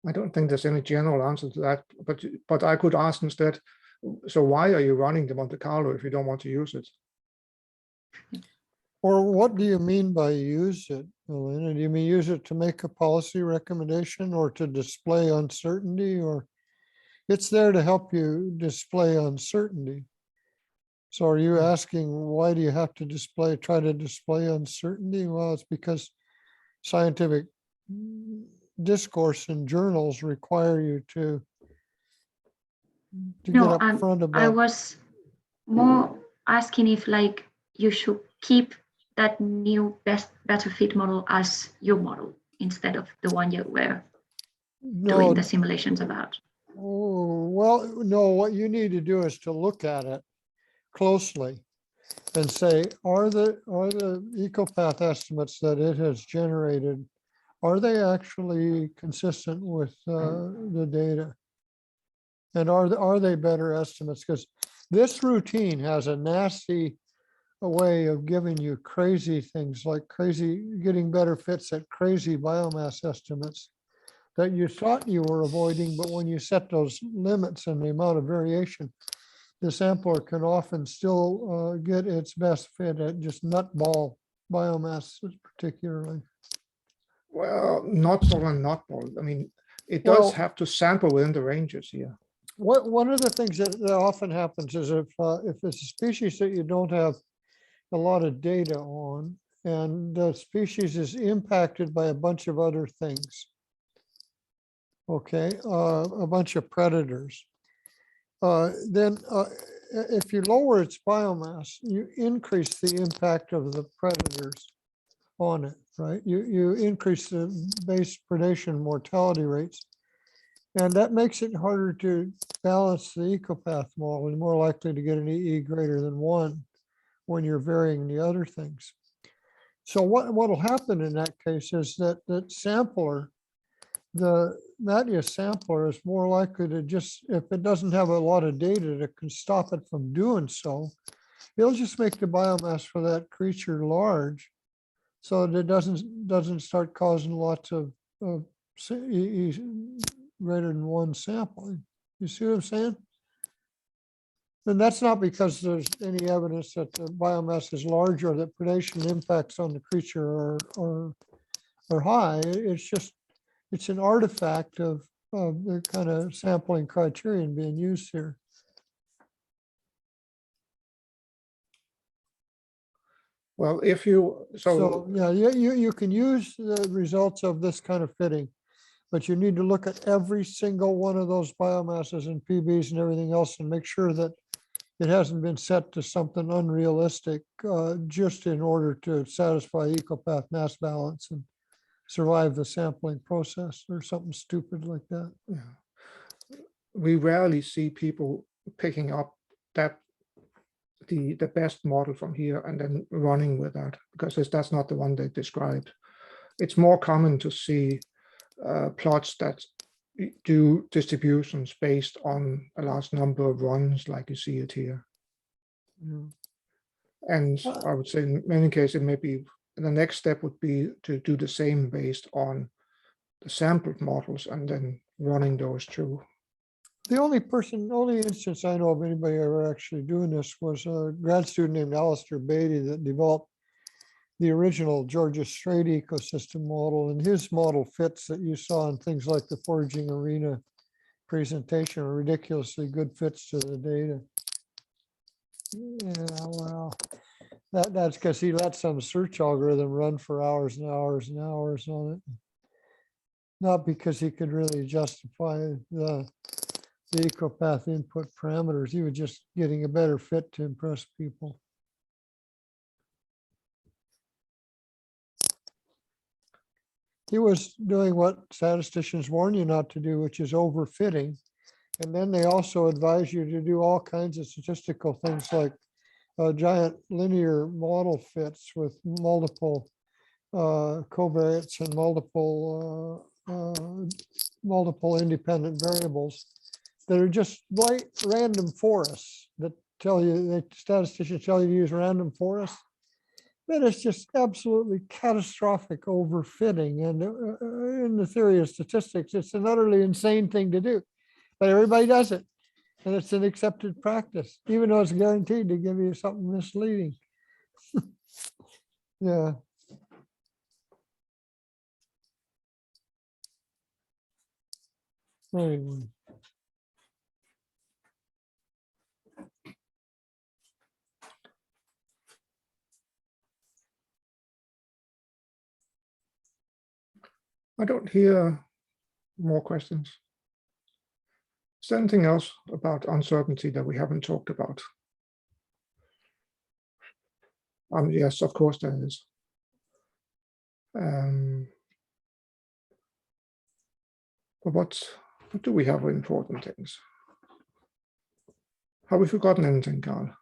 I don't think there's any general answer to that, but I could ask instead, so why are you running the Monte Carlo if you don't want to use it? Or what do you mean by use it, Elena? Do you mean use it to make a policy recommendation or to display uncertainty, or it's there to help you display uncertainty? So are you asking why do you have to try to display uncertainty? Well, it's because scientific discourse in journals require you to get No, up front about. I was more asking if like you should keep that new better fit model as your model instead of the one you were doing the simulations about. Oh, well, no, what you need to do is to look at it closely and say, are the Ecopath estimates that it has generated, are they actually consistent with the data? And are they better estimates? Because this routine has a nasty way of giving you crazy things like getting better fits at crazy biomass estimates that you thought you were avoiding, but when you set those limits and the amount of variation, the sampler can often still get its best fit at just nutball biomass particularly. Well, nutball and nutball. I mean, it does have to sample within the ranges here. One of the things that often happens is if it's a species that you don't have a lot of data on, and the species is impacted by a bunch of other things, okay, a bunch of predators, then if you lower its biomass, you increase the impact of the predators on it, right? You increase the base predation mortality rates, and that makes it harder to balance the Ecopath model. You're more likely to get an EE greater than 1 when you're varying the other things. So what will happen in that case is that sampler, the Mathias sampler is more likely to just, if it doesn't have a lot of data that can stop it from doing so, it'll just make the biomass for that creature large so that it doesn't start causing lots of greater than 1 sampling. You see what I'm saying? And that's not because there's any evidence that the biomass is large or that predation impacts on the creature are high. It's just, it's an artifact of the kind of sampling criterion being used here. Well, if you, So, yeah, you can use the results of this kind of fitting, but you need to look at every single one of those biomasses and PBs and everything else and make sure that it hasn't been set to something unrealistic just in order to satisfy Ecopath mass balance and survive the sampling process or something stupid like that. yeah, we rarely see people picking up that the best model from here and then running with that, because that's not the one they described. It's more common to see plots that do distributions based on a large number of runs, like you see it here. Yeah. And I would say in many cases, maybe the next step would be to do the same based on the sampled models and then running those through. The only instance I know of anybody ever actually doing this was a grad student named Alistair Beatty that developed the original Georgia Strait ecosystem model, and his model fits that you saw in things like the foraging arena presentation are ridiculously good fits to the data. Yeah, well, that's because he let some search algorithm run for hours and hours and hours on it. Not because he could really justify the Ecopath input parameters. He was just getting a better fit to impress people. He was doing what statisticians warn you not to do, which is overfitting. And then they also advise you to do all kinds of statistical things like giant linear model fits with multiple covariates and multiple independent variables that are just like random forests that tell you, the statisticians tell you to use random forests. But it's just absolutely catastrophic overfitting. And in the theory of statistics, it's an utterly insane thing to do. But everybody does it. And it's an accepted practice, even though it's guaranteed to give you something misleading. Yeah. Anyway. I don't hear more questions. Is there anything else about uncertainty that we haven't talked about? Yes, of course there is. But what do we have important things? Have we forgotten anything, Carl?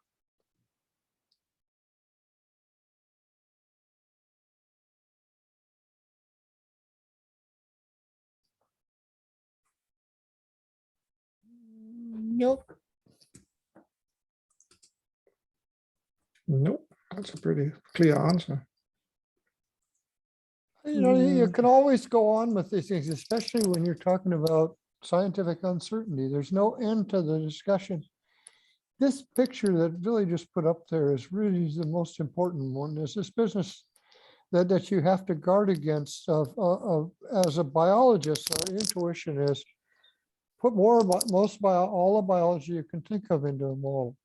Nope. Nope, that's a pretty clear answer. You know, you can always go on with these things, especially when you're talking about scientific uncertainty. There's no end to the discussion. This picture that Billy just put up there is really the most important one. Is this business that you have to guard against of as a biologist. Our intuition is put all the biology you can think of into a model.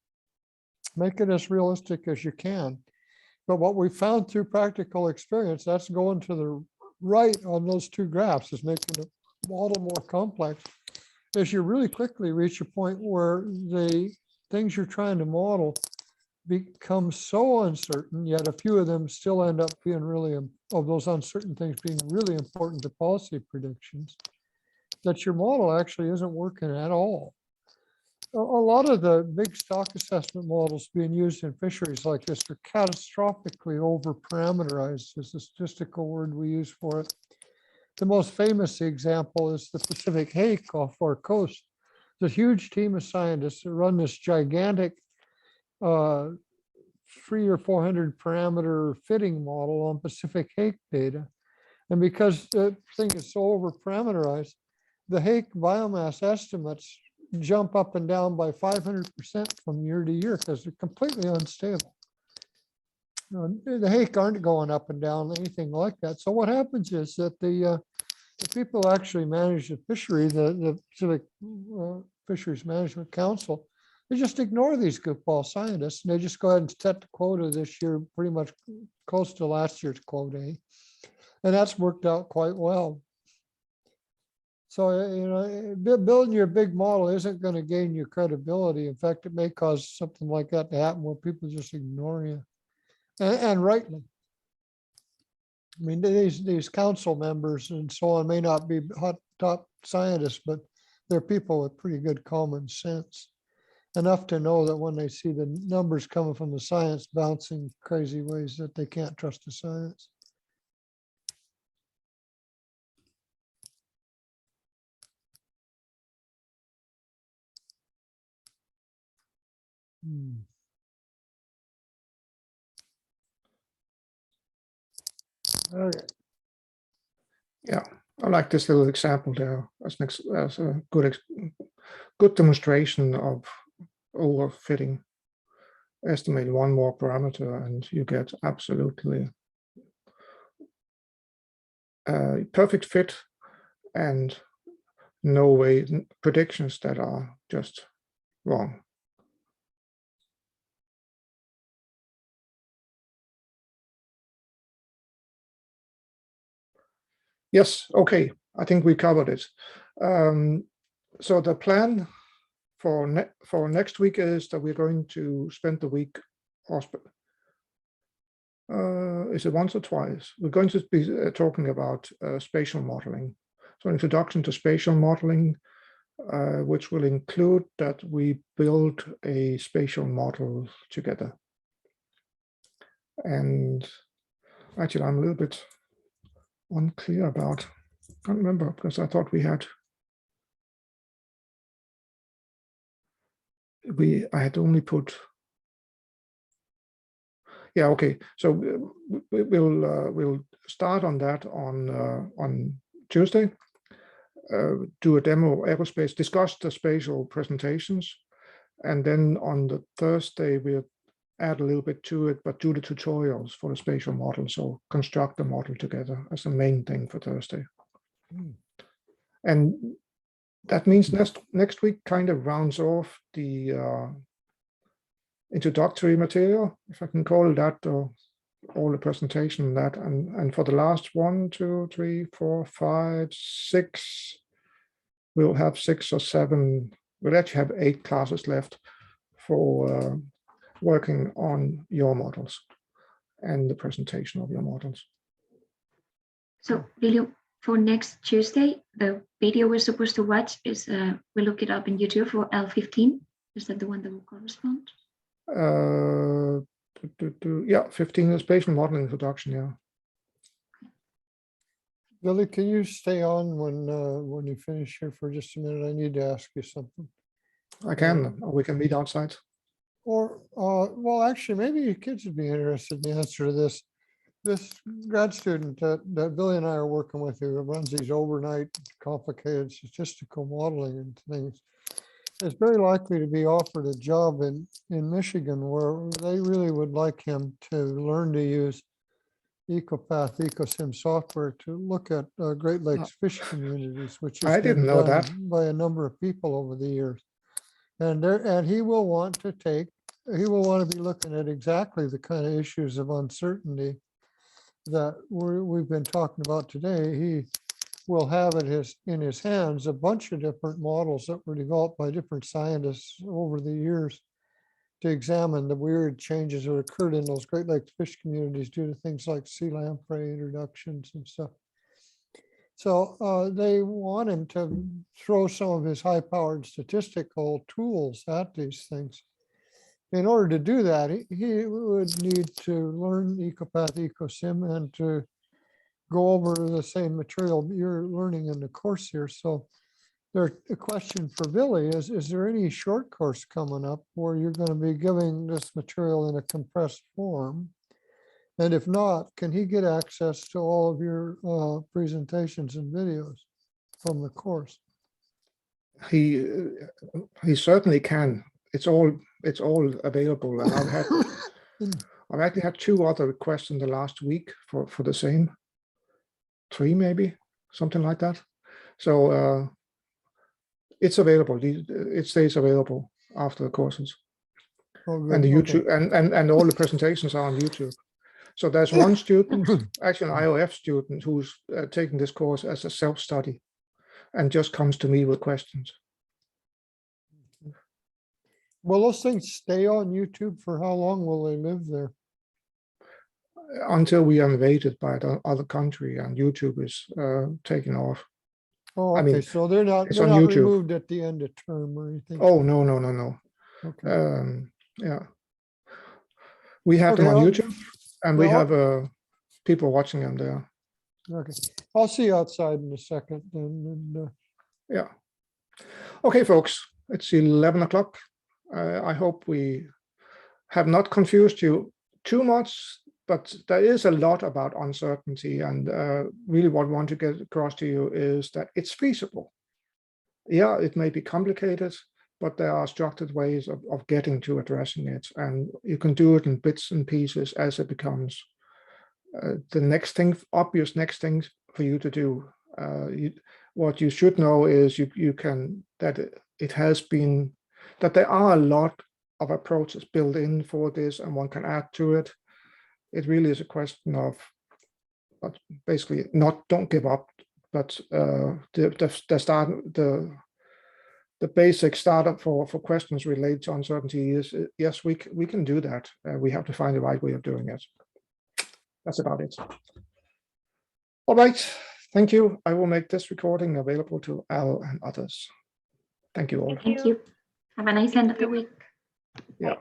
Make it as realistic as you can. But what we found through practical experience, that's going to the right on those two graphs, is making the model more complex, is you really quickly reach a point where the things you're trying to model become so uncertain, yet a few of them still end up being really, of those uncertain things being really important to policy predictions, that your model actually isn't working at all. A lot of the big stock assessment models being used in fisheries like this are catastrophically over-parameterized, is the statistical word we use for it. The most famous example is the Pacific hake off our coast. There's a huge team of scientists that run this gigantic 300 or 400 parameter fitting model on Pacific hake data. And because the thing is so over parameterized, the hake biomass estimates jump up and down by 500% from year to year because they're completely unstable. The hake aren't going up and down, anything like that. So what happens is that the people who actually manage the fishery, the Civic Fisheries Management Council, they just ignore these goofball scientists and they just go ahead and set the quota this year pretty much close to last year's quota. And that's worked out quite well. So, you know, building your big model isn't going to gain you credibility. In fact, it may cause something like that to happen where people just ignore you. And rightly. I mean, these council members and so on may not be hot top scientists, but they're people with pretty good common sense. Enough to know that when they see the numbers coming from the science bouncing crazy ways that they can't trust the science. Okay. Yeah, I like this little example there as a good demonstration of overfitting. Estimate one more parameter and you get absolutely perfect fit and no way predictions that are just wrong. Yes, okay, I think we covered it. So the plan for next week is that we're going to spend the week, is it once or twice? We're going to be talking about spatial modeling. So introduction to spatial modeling, which will include that we build a spatial model together. And actually, I'm a little bit unclear about, can't remember because I thought we had, I had only put, yeah, okay. So we'll start on that on Tuesday. Do a demo of aerospace, discuss the spatial presentations, and then on the Thursday we'll add a little bit to it, but do the tutorials for the spatial model. So construct the model together as the main thing for Thursday. And that means next week kind of rounds off the introductory material, if I can call it that, or all the presentation that, and for the last 1, 2, 3, 4, 5, 6, we'll have 6 or 7, we'll actually have 8 classes left for working on your models and the presentation of your models. So Lilio, for next Tuesday, the video we're supposed to watch is, we look it up in YouTube for L15. Is that the one that will correspond? Yeah, 15 is spatial modeling introduction, yeah. Billy, can you stay on when you finish here for just a minute? I need to ask you something. I can, or we can meet outside. Or, well, actually, maybe your kids would be interested in the answer to this. This grad student that Billy and I are working with, who runs these overnight complicated statistical modeling and things, is very likely to be offered a job in Michigan, where they really would like him to learn to use Ecopath, Ecosim software to look at Great Lakes fish communities, which has I didn't been know done that. by a number of people over the years. And he will want to be looking at exactly the kind of issues of uncertainty that we've been talking about today. He will have in his hands a bunch of different models that were developed by different scientists over the years to examine the weird changes that occurred in those Great Lakes fish communities due to things like sea lamprey introductions and stuff. So they want him to throw some of his high-powered statistical tools at these things. In order to do that, he would need to learn Ecopath, Ecosim, and to go over the same material you're learning in the course here. So the question for Billy is there any short course coming up where you're going to be giving this material in a compressed form? And if not, can he get access to all of your presentations and videos from the course? he certainly can. It's all available, and I've actually had 2 other requests in the last week for the same, 3 maybe, something like that. So it's available. It stays available after the courses. Oh, good. And the Okay. YouTube and all the presentations are on YouTube. So there's one student, actually an IOF student, who's taking this course as a self-study and just comes to me with questions. Will those things stay on YouTube? For how long will they live there? Until we are invaded by the other country and YouTube is taken off. Oh, I okay, mean, so they're not it's on YouTube. removed at the end of term or anything? Oh, no. Okay. Yeah. We have them Okay, on I'll- YouTube, and we yeah, have people watching them there. Okay, I'll see you outside in a second then. Yeah. Okay, folks, it's 11 o'clock. I hope we have not confused you too much, but there is a lot about uncertainty, and really what I want to get across to you is that it's feasible. Yeah, it may be complicated, but there are structured ways of getting to addressing it, and you can do it in bits and pieces as it becomes the next thing, obvious next thing for you to do. What you should know is that there are a lot of approaches built in for this, and one can add to it. It really is a question of, but basically, don't give up. But the basic startup for questions related to uncertainty is yes, we can do that. We have to find the right way of doing it. That's about it. All right, thank you. I will make this recording available to Al and others. Thank you all. Thank Thank you. Have a nice end of the week. Yeah.